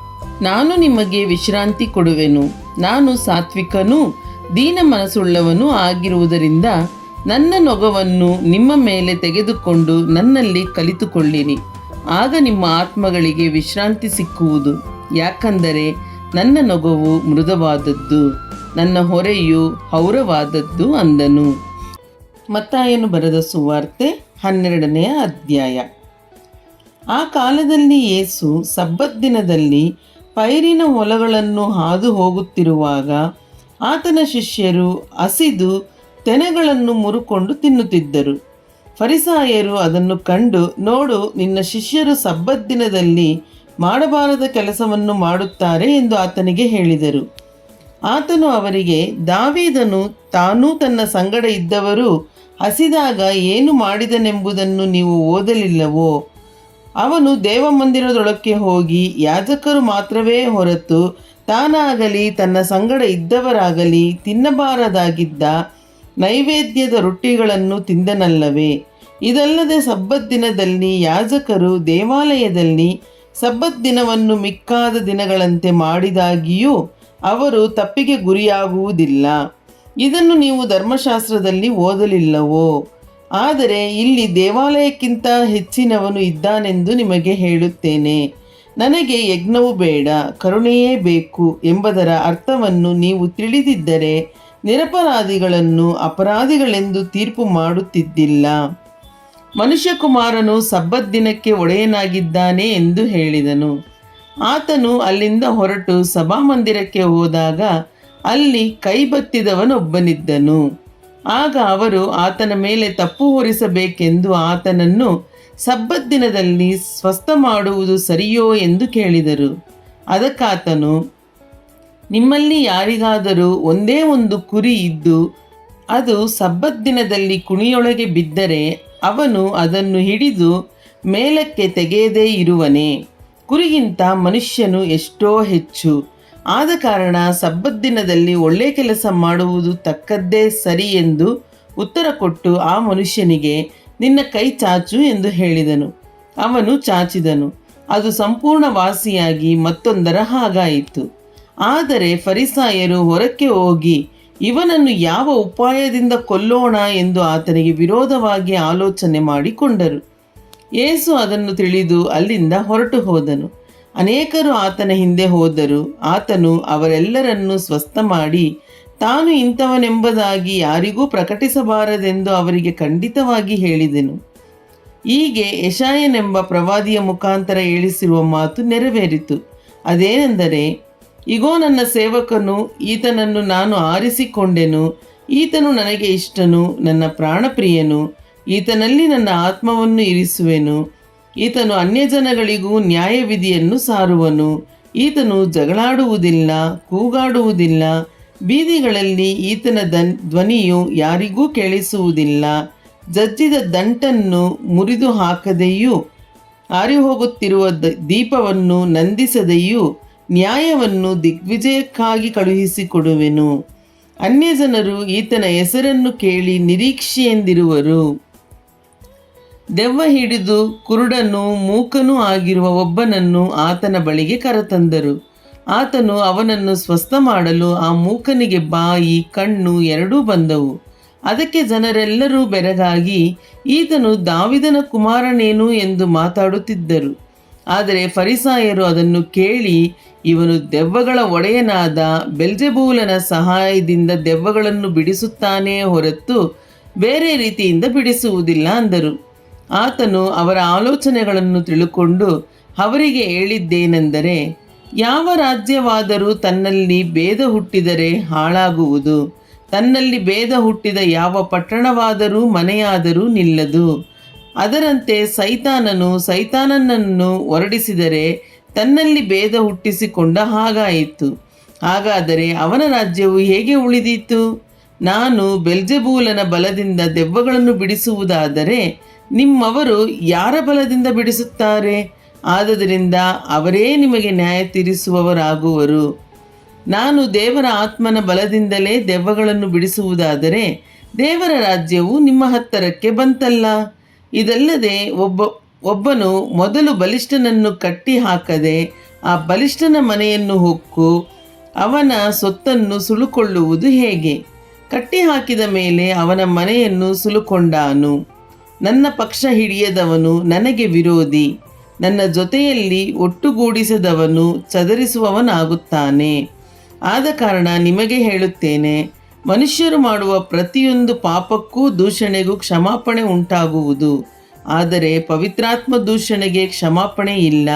ನಾನು ನಿಮಗೆ ವಿಶ್ರಾಂತಿ ಕೊಡುವೆನು. ನಾನು ಸಾತ್ವಿಕನೂ ದೀನ ಮನಸ್ಸುಳ್ಳವನೂ ಆಗಿರುವುದರಿಂದ ನನ್ನ ನೊಗವನ್ನು ನಿಮ್ಮ ಮೇಲೆ ತೆಗೆದುಕೊಂಡು ನನ್ನಲ್ಲಿ ಕಲಿತುಕೊಳ್ಳಿರಿ. ಆಗ ನಿಮ್ಮ ಆತ್ಮಗಳಿಗೆ ವಿಶ್ರಾಂತಿ ಸಿಕ್ಕುವುದು. ಯಾಕಂದರೆ ನನ್ನ ನೊಗವು ಮೃದುವಾದದ್ದು, ನನ್ನ ಹೊರೆಯು ಹೌರವಾದದ್ದು ಅಂದನು. ಮತ್ತಾಯನು ಬರೆದ ಸುವಾರ್ತೆ 12ನೇ ಅಧ್ಯಾಯ. ಆ ಕಾಲದಲ್ಲಿ ಯೇಸು ಸಬ್ಬತ್ ದಿನದಲ್ಲಿ ಪೈರಿನ ಹೊಲಗಳನ್ನು ಹಾದು ಹೋಗುತ್ತಿರುವಾಗ ಆತನ ಶಿಷ್ಯರು ಹಸಿದು ತೆನೆಗಳನ್ನು ಮುರುಕೊಂಡು ತಿನ್ನುತ್ತಿದ್ದರು. ಫರಿಸಾಯರು ಅದನ್ನು ಕಂಡು, ನೋಡು, ನಿನ್ನ ಶಿಷ್ಯರು ಸಬ್ಬತ್ ದಿನದಲ್ಲಿ ಮಾಡಬಾರದ ಕೆಲಸವನ್ನು ಮಾಡುತ್ತಾರೆ ಎಂದು ಆತನಿಗೆ ಹೇಳಿದರು. ಆತನು ಅವರಿಗೆ, ದಾವೀದನು ತಾನೂ ತನ್ನ ಸಂಗಡ ಇದ್ದವರು ಹಸಿದಾಗ ಏನು ಮಾಡಿದನೆಂಬುದನ್ನು ನೀವು ಓದಲಿಲ್ಲವೋ? ಅವನು ದೇವಮಂದಿರದೊಳಕ್ಕೆ ಹೋಗಿ ಯಾಜಕರು ಮಾತ್ರವೇ ಹೊರತು ತಾನಾಗಲಿ ತನ್ನ ಸಂಗಡ ಇದ್ದವರಾಗಲಿ ತಿನ್ನಬಾರದಾಗಿದ್ದ ನೈವೇದ್ಯದ ರೊಟ್ಟಿಗಳನ್ನು ತಿಂದನಲ್ಲವೇ? ಇದಲ್ಲದೆ ಸಬ್ಬತ್ ದಿನದಲ್ಲಿ ಯಾಜಕರು ದೇವಾಲಯದಲ್ಲಿ ಸಬ್ಬತ್ ದಿನವನ್ನು ಮಿಕ್ಕಾದ ದಿನಗಳಂತೆ ಮಾಡಿದಾಗಿಯೂ ಅವರು ತಪ್ಪಿಗೆ ಗುರಿಯಾಗುವುದಿಲ್ಲ. ಇದನ್ನು ನೀವು ಧರ್ಮಶಾಸ್ತ್ರದಲ್ಲಿ ಓದಲಿಲ್ಲವೋ? ಆದರೆ ಇಲ್ಲಿ ದೇವಾಲಯಕ್ಕಿಂತ ಹೆಚ್ಚಿನವನು ಇದ್ದಾನೆಂದು ನಿಮಗೆ ಹೇಳುತ್ತೇನೆ. ನನಗೆ ಯಜ್ಞವು ಬೇಡ, ಕರುಣೆಯೇ ಬೇಕು ಎಂಬುದರ ಅರ್ಥವನ್ನು ನೀವು ತಿಳಿದಿದ್ದರೆ ನಿರಪರಾಧಿಗಳನ್ನು ಅಪರಾಧಿಗಳೆಂದು ತೀರ್ಪು ಮಾಡುತ್ತಿದ್ದಿಲ್ಲ. ಮನುಷ್ಯಕುಮಾರನು ಸಬ್ಬತ್ ದಿನಕ್ಕೆ ಒಡೆಯನಾಗಿದ್ದಾನೆ ಎಂದು ಹೇಳಿದನು. ಆತನು ಅಲ್ಲಿಂದ ಹೊರಟು ಸಭಾಮಂದಿರಕ್ಕೆ ಹೋದಾಗ ಅಲ್ಲಿ ಕೈಬತ್ತಿದವನೊಬ್ಬನಿದ್ದನು. ಆಗ ಅವರು ಆತನ ಮೇಲೆ ತಪ್ಪು ಹೊರಿಸಬೇಕೆಂದು ಆತನನ್ನು ಸಬ್ಬತ್ ದಿನದಲ್ಲಿ ಸ್ವಸ್ಥ ಮಾಡುವುದು ಸರಿಯೋ ಎಂದು ಕೇಳಿದರು. ಅದಕ್ಕಾತನು, ನಿಮ್ಮಲ್ಲಿ ಯಾರಿಗಾದರೂ ಒಂದೇ ಒಂದು ಕುರಿ ಇದ್ದು ಅದು ಸಬ್ಬತ್ ದಿನದಲ್ಲಿ ಕುಣಿಯೊಳಗೆ ಬಿದ್ದರೆ ಅವನು ಅದನ್ನು ಹಿಡಿದು ಮೇಲಕ್ಕೆ ತೆಗೆಯದೇ ಇರುವನೇ? ಕುರಿಗಿಂತ ಮನುಷ್ಯನು ಎಷ್ಟೋ ಹೆಚ್ಚು. ಆದ ಕಾರಣ ಸಬ್ಬತ್ ದಿನದಲ್ಲಿ ಒಳ್ಳೆ ಕೆಲಸ ಮಾಡುವುದು ತಕ್ಕದ್ದೇ ಸರಿ ಎಂದು ಉತ್ತರ ಕೊಟ್ಟು ಆ ಮನುಷ್ಯನಿಗೆ, ನಿನ್ನ ಕೈ ಚಾಚು ಎಂದು ಹೇಳಿದನು. ಅವನು ಚಾಚಿದನು. ಅದು ಸಂಪೂರ್ಣ ವಾಸಿಯಾಗಿ ಮತ್ತೊಂದರ ಹಾಗಾಯಿತು. ಆದರೆ ಫರಿಸಾಯರು ಹೊರಕ್ಕೆ ಹೋಗಿ ಇವನನ್ನು ಯಾವ ಉಪಾಯದಿಂದ ಕೊಲ್ಲೋಣ ಎಂದು ಆತನಿಗೆ ವಿರೋಧವಾಗಿ ಆಲೋಚನೆ ಮಾಡಿಕೊಂಡರು. ಯೇಸು ಅದನ್ನು ತಿಳಿದು ಅಲ್ಲಿಂದ ಹೊರಟು ಹೋದನು. ಅನೇಕರು ಆತನ ಹಿಂದೆ ಹೋದರು. ಆತನು ಅವರೆಲ್ಲರನ್ನೂ ಸ್ವಸ್ಥ ಮಾಡಿ ತಾನು ಇಂಥವನೆಂಬುದಾಗಿ ಯಾರಿಗೂ ಪ್ರಕಟಿಸಬಾರದೆಂದು ಅವರಿಗೆ ಖಂಡಿತವಾಗಿ ಹೇಳಿದೆನು. ಹೀಗೆ ಯೆಶಾಯನೆಂಬ ಪ್ರವಾದಿಯ ಮುಖಾಂತರ ಹೇಳಿಸಿರುವ ಮಾತು ನೆರವೇರಿತು. ಅದೇನೆಂದರೆ, ಇಗೋ ನನ್ನ ಸೇವಕನು, ಈತನನ್ನು ನಾನು ಆರಿಸಿಕೊಂಡೆನು, ಈತನು ನನಗೆ ಇಷ್ಟನು, ನನ್ನ ಪ್ರಾಣಪ್ರಿಯನು, ಈತನಲ್ಲಿ ನನ್ನ ಆತ್ಮವನ್ನು ಇರಿಸುವೆನು. ಈತನು ಅನ್ಯಜನಗಳಿಗೂ ನ್ಯಾಯವಿಧಿಯನ್ನು ಸಾರುವನು. ಈತನು ಜಗಳಾಡುವುದಿಲ್ಲ, ಕೂಗಾಡುವುದಿಲ್ಲ. ಬೀದಿಗಳಲ್ಲಿ ಈತನ ಧ್ವನಿಯು ಯಾರಿಗೂ ಕೇಳಿಸುವುದಿಲ್ಲ. ಜಜ್ಜಿದ ದಂಟನ್ನು ಮುರಿದು ಹಾಕದೆಯೂ ಆರಿಹೋಗುತ್ತಿರುವ ದೀಪವನ್ನು ನಂದಿಸದೆಯೂ ನ್ಯಾಯವನ್ನು ದಿಗ್ವಿಜಯಕ್ಕಾಗಿ ಕಳುಹಿಸಿಕೊಡುವೆನು. ಅನ್ಯಜನರು ಈತನ ಹೆಸರನ್ನು ಕೇಳಿ ನಿರೀಕ್ಷೆಯೆಂದಿರುವರು. ದೆವ್ವ ಹಿಡಿದು ಕುರುಡನೂ ಮೂಕನೂ ಆಗಿರುವ ಒಬ್ಬನನ್ನು ಆತನ ಬಳಿಗೆ ಕರೆತಂದರು. ಆತನು ಅವನನ್ನು ಸ್ವಸ್ಥ ಮಾಡಲು ಆ ಮೂಕನಿಗೆ ಬಾಯಿ, ಕಣ್ಣು ಎರಡೂ ಬಂದವು. ಅದಕ್ಕೆ ಜನರೆಲ್ಲರೂ ಬೆರಗಾಗಿ, ಈತನು ದಾವಿದನ ಕುಮಾರನೇನು ಎಂದು ಮಾತಾಡುತ್ತಿದ್ದರು. ಆದರೆ ಫರಿಸಾಯರು ಅದನ್ನು ಕೇಳಿ, ಇವನು ದೆವ್ವಗಳ ಒಡೆಯನಾದ ಬೆಲ್ಜೆಬೂಲನ ಸಹಾಯದಿಂದ ದೆವ್ವಗಳನ್ನು ಬಿಡಿಸುತ್ತಾನೇ ಹೊರತು ಬೇರೆ ರೀತಿಯಿಂದ ಬಿಡಿಸುವುದಿಲ್ಲ ಅಂದರು. ಆತನು ಅವರ ಆಲೋಚನೆಗಳನ್ನು ತಿಳುಕೊಂಡು ಅವರಿಗೆ ಹೇಳಿದ್ದೇನೆಂದರೆ, ಯಾವ ರಾಜ್ಯವಾದರೂ ತನ್ನಲ್ಲಿ ಭೇದ ಹುಟ್ಟಿದರೆ ಹಾಳಾಗುವುದು. ತನ್ನಲ್ಲಿ ಭೇದ ಹುಟ್ಟಿದ ಯಾವ ಪಟ್ಟಣವಾದರೂ ಮನೆಯಾದರೂ ನಿಲ್ಲದು. ಅದರಂತೆ ಸೈತಾನನು ಸೈತಾನನನ್ನು ಹೊರಡಿಸಿದರೆ ತನ್ನಲ್ಲಿ ಭೇದ ಹುಟ್ಟಿಸಿಕೊಂಡ ಹಾಗಾಯಿತು. ಹಾಗಾದರೆ ಅವನ ರಾಜ್ಯವು ಹೇಗೆ ಉಳಿದೀತು? ನಾನು ಬೆಲ್ಜೆಬೂಲನ ಬಲದಿಂದ ದೆವ್ವಗಳನ್ನು ಬಿಡಿಸುವುದಾದರೆ ನಿಮ್ಮವರು ಯಾರ ಬಲದಿಂದ ಬಿಡಿಸುತ್ತಾರೆ? ಆದುದರಿಂದ ಅವರೇ ನಿಮಗೆ ನ್ಯಾಯ ತೀರಿಸುವವರಾಗುವರು. ನಾನು ದೇವರ ಆತ್ಮನ ಬಲದಿಂದಲೇ ದೆವ್ವಗಳನ್ನು ಬಿಡಿಸುವುದಾದರೆ ದೇವರ ರಾಜ್ಯವು ನಿಮ್ಮ ಹತ್ತಿರಕ್ಕೆ ಬಂತಲ್ಲ. ಇದಲ್ಲದೆ ಒಬ್ಬನು ಮೊದಲು ಬಲಿಷ್ಠನನ್ನು ಕಟ್ಟಿ ಹಾಕದೆ ಆ ಬಲಿಷ್ಠನ ಮನೆಯನ್ನು ಹೊಕ್ಕು ಅವನ ಸೊತ್ತನ್ನು ಸುಲುಕೊಳ್ಳುವುದು ಹೇಗೆ? ಕಟ್ಟಿ ಹಾಕಿದ ಮೇಲೆ ಅವನ ಮನೆಯನ್ನು ಸುಲುಕೊಂಡಾನು. ನನ್ನ ಪಕ್ಷ ಹಿಡಿಯದವನು ನನಗೆ ವಿರೋಧಿ, ನನ್ನ ಜೊತೆಯಲ್ಲಿ ಒಟ್ಟುಗೂಡಿಸದವನು ಚದರಿಸುವವನಾಗುತ್ತಾನೆ. ಆದ ಕಾರಣ ನಿಮಗೆ ಹೇಳುತ್ತೇನೆ, ಮನುಷ್ಯರು ಮಾಡುವ ಪ್ರತಿಯೊಂದು ಪಾಪಕ್ಕೂ ದೂಷಣೆಗೂ ಕ್ಷಮಾಪಣೆ ಉಂಟಾಗುವುದು, ಆದರೆ ಪವಿತ್ರಾತ್ಮ ದೂಷಣೆಗೆ ಕ್ಷಮಾಪಣೆ ಇಲ್ಲ.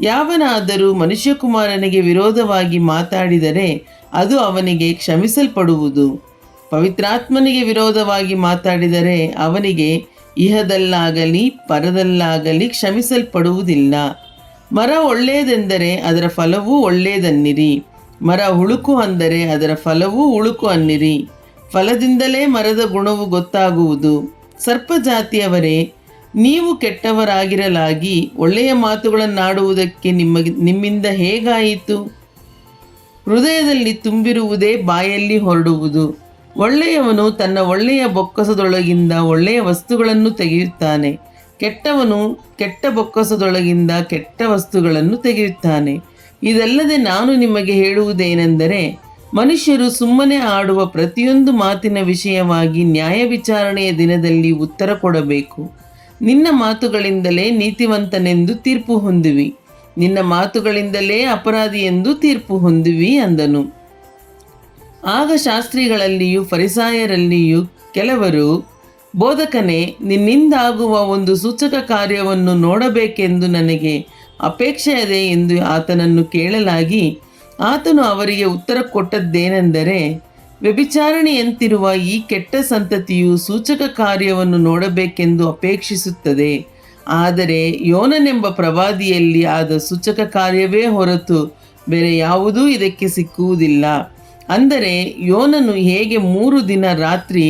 ಯಾವನಾದರೂ ಮನುಷ್ಯಕುಮಾರನಿಗೆ ವಿರೋಧವಾಗಿ ಮಾತಾಡಿದರೆ ಅದು ಅವನಿಗೆ ಕ್ಷಮಿಸಲ್ಪಡುವುದು. ಪವಿತ್ರಾತ್ಮನಿಗೆ ವಿರೋಧವಾಗಿ ಮಾತಾಡಿದರೆ ಅವನಿಗೆ ಇಹದಲ್ಲಾಗಲಿ ಪರದಲ್ಲಾಗಲಿ ಕ್ಷಮಿಸಲ್ಪಡುವುದಿಲ್ಲ. ಮರ ಒಳ್ಳೆಯದೆಂದರೆ ಅದರ ಫಲವೂ ಒಳ್ಳೆಯದನ್ನಿರಿ, ಮರ ಹುಳುಕು ಅಂದರೆ ಅದರ ಫಲವೂ ಹುಳುಕು ಅನ್ನಿರಿ. ಫಲದಿಂದಲೇ ಮರದ ಗುಣವು ಗೊತ್ತಾಗುವುದು. ಸರ್ಪಜಾತಿಯವರೇ, ನೀವು ಕೆಟ್ಟವರಾಗಿರಲಾಗಿ ಒಳ್ಳೆಯ ಮಾತುಗಳನ್ನಾಡುವುದಕ್ಕೆ ನಿಮ್ಮಿಂದ ಹೇಗಾಯಿತು? ಹೃದಯದಲ್ಲಿ ತುಂಬಿರುವುದೇ ಬಾಯಲ್ಲಿ ಹೊರಡುವುದು. ಒಳ್ಳೆಯವನು ತನ್ನ ಒಳ್ಳೆಯ ಬೊಕ್ಕಸದೊಳಗಿಂದ ಒಳ್ಳೆಯ ವಸ್ತುಗಳನ್ನು ತೆಗೆಯುತ್ತಾನೆ, ಕೆಟ್ಟವನು ಕೆಟ್ಟ ಬೊಕ್ಕಸದೊಳಗಿಂದ ಕೆಟ್ಟ ವಸ್ತುಗಳನ್ನು ತೆಗೆಯುತ್ತಾನೆ. ಇದಲ್ಲದೆ ನಾನು ನಿಮಗೆ ಹೇಳುವುದೇನೆಂದರೆ, ಮನುಷ್ಯರು ಸುಮ್ಮನೆ ಆಡುವ ಪ್ರತಿಯೊಂದು ಮಾತಿನ ವಿಷಯವಾಗಿ ನ್ಯಾಯ ವಿಚಾರಣೆಯ ದಿನದಲ್ಲಿ ಉತ್ತರ ಕೊಡಬೇಕು. ನಿನ್ನ ಮಾತುಗಳಿಂದಲೇ ನೀತಿವಂತನೆಂದು ತೀರ್ಪು ಹೊಂದುವಿ, ನಿನ್ನ ಮಾತುಗಳಿಂದಲೇ ಅಪರಾಧಿ ಎಂದು ತೀರ್ಪು ಹೊಂದುವಿ ಅಂದನು. ಆಗ ಶಾಸ್ತ್ರಿಗಳಲ್ಲಿಯೂ ಫರಿಸಾಯರಲ್ಲಿಯೂ ಕೆಲವರು, ಬೋಧಕನೇ, ನಿನ್ನಿಂದಾಗುವ ಒಂದು ಸೂಚಕ ಕಾರ್ಯವನ್ನು ನೋಡಬೇಕೆಂದು ನನಗೆ ಅಪೇಕ್ಷೆಯಿದೆ ಎಂದು ಆತನನ್ನು ಕೇಳಲಾಗಿ, ಆತನು ಅವರಿಗೆ ಉತ್ತರ ಕೊಟ್ಟದ್ದೇನೆಂದರೆ, ವ್ಯಭಿಚಾರಣೆಯಂತಿರುವ ಈ ಕೆಟ್ಟ ಸಂತತಿಯು ಸೂಚಕ ಕಾರ್ಯವನ್ನು ನೋಡಬೇಕೆಂದು ಅಪೇಕ್ಷಿಸುತ್ತದೆ. ಆದರೆ ಯೋನನೆಂಬ ಪ್ರವಾದಿಯಲ್ಲಿ ಆದ ಸೂಚಕ ಕಾರ್ಯವೇ ಹೊರತು ಬೇರೆ ಯಾವುದೂ ಇದಕ್ಕೆ ಸಿಕ್ಕುವುದಿಲ್ಲ. ಅಂದರೆ ಯೋನನು ಹೇಗೆ 3 ದಿನ ರಾತ್ರಿ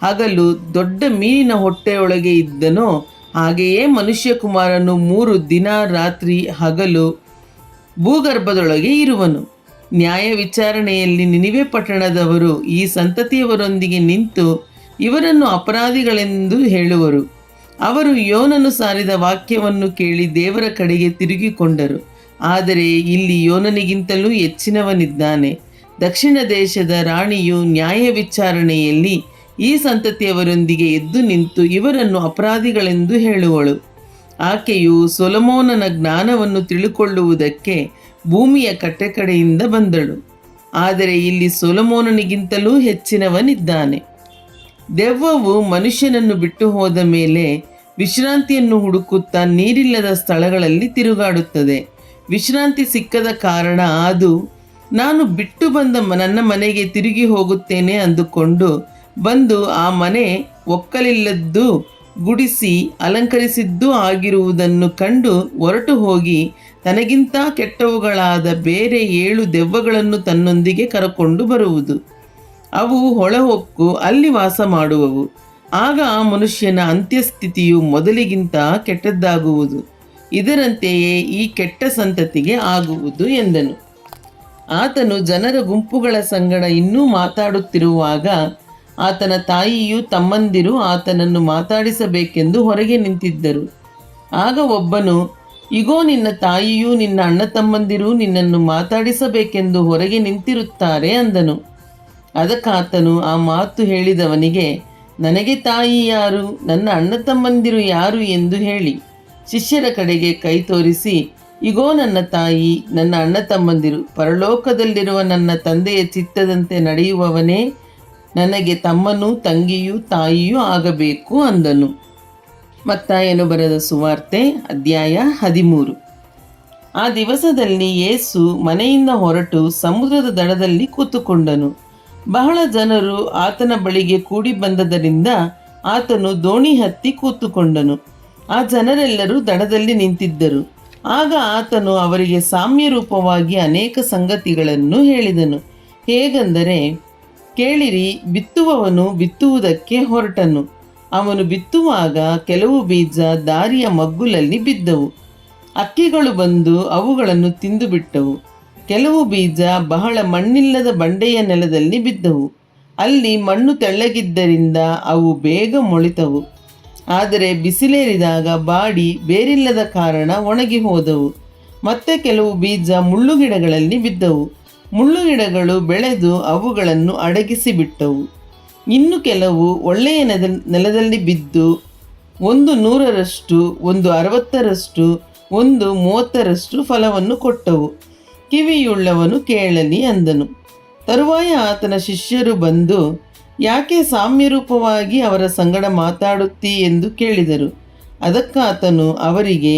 ಹಗಲು ದೊಡ್ಡ ಮೀನಿನ ಹೊಟ್ಟೆಯೊಳಗೆ ಇದ್ದನೋ, ಹಾಗೆಯೇ ಮನುಷ್ಯಕುಮಾರನು 3 ದಿನ ರಾತ್ರಿ ಹಗಲು ಭೂಗರ್ಭದೊಳಗೆ ಇರುವನು. ನ್ಯಾಯ ವಿಚಾರಣೆಯಲ್ಲಿ ನಿನಿವೆ ಪಟ್ಟಣದವರು ಈ ಸಂತತಿಯವರೊಂದಿಗೆ ನಿಂತು ಇವರನ್ನು ಅಪರಾಧಿಗಳೆಂದು ಹೇಳುವರು. ಅವರು ಯೋನನು ಸಾರಿದ ವಾಕ್ಯವನ್ನು ಕೇಳಿ ದೇವರ ಕಡೆಗೆ ತಿರುಗಿಕೊಂಡರು. ಆದರೆ ಇಲ್ಲಿ ಯೋನನಿಗಿಂತಲೂ ಹೆಚ್ಚಿನವನಿದ್ದಾನೆ. ದಕ್ಷಿಣ ದೇಶದ ರಾಣಿಯು ನ್ಯಾಯ ವಿಚಾರಣೆಯಲ್ಲಿ ಈ ಸಂತತಿಯವರೊಂದಿಗೆ ಎದ್ದು ನಿಂತು ಇವರನ್ನು ಅಪರಾಧಿಗಳೆಂದು ಹೇಳುವಳು. ಆಕೆಯು ಸೊಲೊಮೋನನ ಜ್ಞಾನವನ್ನು ತಿಳುಕೊಳ್ಳುವುದಕ್ಕೆ ಭೂಮಿಯ ಕಟ್ಟಕಡೆಯಿಂದ ಬಂದಳು. ಆದರೆ ಇಲ್ಲಿ ಸೊಲೊಮೋನನಿಗಿಂತಲೂ ಹೆಚ್ಚಿನವನಿದ್ದಾನೆ. ದೆವ್ವವು ಮನುಷ್ಯನನ್ನು ಬಿಟ್ಟು ಹೋದ ಮೇಲೆ ವಿಶ್ರಾಂತಿಯನ್ನು ಹುಡುಕುತ್ತಾ ನೀರಿಲ್ಲದ ಸ್ಥಳಗಳಲ್ಲಿ ತಿರುಗಾಡುತ್ತದೆ. ವಿಶ್ರಾಂತಿ ಸಿಕ್ಕದ ಕಾರಣ ಅದು ನಾನು ಬಿಟ್ಟು ಬಂದ ನನ್ನ ಮನೆಗೆ ತಿರುಗಿ ಹೋಗುತ್ತೇನೆ ಅಂದುಕೊಂಡು ಬಂದು ಆ ಮನೆ ಒಕ್ಕಲಿಲ್ಲದ್ದು, ಗುಡಿಸಿ ಅಲಂಕರಿಸಿದ್ದೂ ಆಗಿರುವುದನ್ನು ಕಂಡು ಹೊರಟು ಹೋಗಿ ತನಗಿಂತ ಕೆಟ್ಟವುಗಳಾದ ಬೇರೆ 7 ದೆವ್ವಗಳನ್ನು ತನ್ನೊಂದಿಗೆ ಕರಕೊಂಡು ಬರುವುದು. ಅವು ಹೊಳಹೊಕ್ಕು ಅಲ್ಲಿ ವಾಸ ಮಾಡುವವು. ಆಗ ಆ ಮನುಷ್ಯನ ಅಂತ್ಯಸ್ಥಿತಿಯು ಮೊದಲಿಗಿಂತ ಕೆಟ್ಟದ್ದಾಗುವುದು. ಇದರಂತೆಯೇ ಈ ಕೆಟ್ಟ ಸಂತತಿಗೆ ಆಗುವುದು ಎಂದನು. ಆತನು ಜನರ ಗುಂಪುಗಳ ಸಂಗಡ ಇನ್ನೂ ಮಾತಾಡುತ್ತಿರುವಾಗ ಆತನ ತಾಯಿಯೂ ತಮ್ಮಂದಿರು ಆತನನ್ನು ಮಾತಾಡಿಸಬೇಕೆಂದು ಹೊರಗೆ ನಿಂತಿದ್ದರು. ಆಗ ಒಬ್ಬನು, ಇಗೋ, ನಿನ್ನ ತಾಯಿಯೂ ನಿನ್ನ ಅಣ್ಣ ತಮ್ಮಂದಿರು ನಿನ್ನನ್ನು ಮಾತಾಡಿಸಬೇಕೆಂದು ಹೊರಗೆ ನಿಂತಿರುತ್ತಾರೆ ಅಂದನು. ಅದಕ್ಕಾತನು ಆ ಮಾತು ಹೇಳಿದವನಿಗೆ, ನನಗೆ ತಾಯಿ ಯಾರು, ನನ್ನ ಅಣ್ಣ ತಮ್ಮಂದಿರು ಯಾರು ಎಂದು ಹೇಳಿ ಶಿಷ್ಯರ ಕಡೆಗೆ ಕೈ ತೋರಿಸಿ, ಇಗೋ ನನ್ನ ತಾಯಿ, ನನ್ನ ಅಣ್ಣ ತಮ್ಮಂದಿರು, ಪರಲೋಕದಲ್ಲಿರುವ ನನ್ನ ತಂದೆಯ ಚಿತ್ತದಂತೆ ನಡೆಯುವವನೇ ನನಗೆ ತಮ್ಮನೂ ತಂಗಿಯೂ ತಾಯಿಯೂ ಆಗಬೇಕು ಅಂದನು. ಮತ್ತಾಯನು ಬರೆದ ಸುವಾರ್ತೆ ಅಧ್ಯಾಯ 13. ಆ ದಿವಸದಲ್ಲಿ ಯೇಸು ಮನೆಯಿಂದ ಹೊರಟು ಸಮುದ್ರದ ದಡದಲ್ಲಿ ಕೂತುಕೊಂಡನು. ಬಹಳ ಜನರು ಆತನ ಬಳಿಗೆ ಕೂಡಿ ಬಂದದರಿಂದ ಆತನು ದೋಣಿ ಹತ್ತಿ ಕೂತುಕೊಂಡನು. ಆ ಜನರೆಲ್ಲರೂ ದಡದಲ್ಲಿ ನಿಂತಿದ್ದರು. ಆಗ ಆತನು ಅವರಿಗೆ ಸಾಮ್ಯ ರೂಪವಾಗಿ ಅನೇಕ ಸಂಗತಿಗಳನ್ನು ಹೇಳಿದನು. ಹೇಗೆಂದರೆ, ಕೇಳಿರಿ, ಬಿತ್ತುವವನು ಬಿತ್ತುವುದಕ್ಕೆ ಹೊರಟನು. ಅವನು ಬಿತ್ತುವಾಗ ಕೆಲವು ಬೀಜ ದಾರಿಯ ಮಗ್ಗುಲಲ್ಲಿ ಬಿದ್ದವು. ಹಕ್ಕಿಗಳು ಬಂದು ಅವುಗಳನ್ನು ತಿಂದುಬಿಟ್ಟವು. ಕೆಲವು ಬೀಜ ಬಹಳ ಮಣ್ಣಿಲ್ಲದ ಬಂಡೆಯ ನೆಲದಲ್ಲಿ ಬಿದ್ದವು. ಅಲ್ಲಿ ಮಣ್ಣು ತೆಳ್ಳಗಿದ್ದರಿಂದ ಅವು ಬೇಗ ಮೊಳಿತವು. ಆದರೆ ಬಿಸಿಲೇರಿದಾಗ ಬಾಡಿ ಬೇರಿಲ್ಲದ ಕಾರಣ ಒಣಗಿ ಹೋದವು. ಮತ್ತೆ ಕೆಲವು ಬೀಜ ಮುಳ್ಳುಗಿಡಗಳಲ್ಲಿ ಬಿದ್ದವು. ಮುಳ್ಳುಗಿಡಗಳು ಬೆಳೆದು ಅವುಗಳನ್ನು ಅಡಗಿಸಿಬಿಟ್ಟವು. ಇನ್ನು ಕೆಲವು ಒಳ್ಳೆಯ ನೆಲದಲ್ಲಿ ಬಿದ್ದು, ಒಂದು 100ರಷ್ಟು, ಒಂದು 60ರಷ್ಟು, ಒಂದು 30ರಷ್ಟು ಫಲವನ್ನು ಕೊಟ್ಟವು. ಕಿವಿಯುಳ್ಳವನು ಕೇಳಲಿ ಅಂದನು. ತರುವಾಯ ಆತನ ಶಿಷ್ಯರು ಬಂದು, ಯಾಕೆ ಸಾಮ್ಯರೂಪವಾಗಿ ಅವರ ಸಂಗಡ ಮಾತಾಡುತ್ತೀ ಎಂದು ಕೇಳಿದರು. ಅದಕ್ಕಾತನು ಅವರಿಗೆ,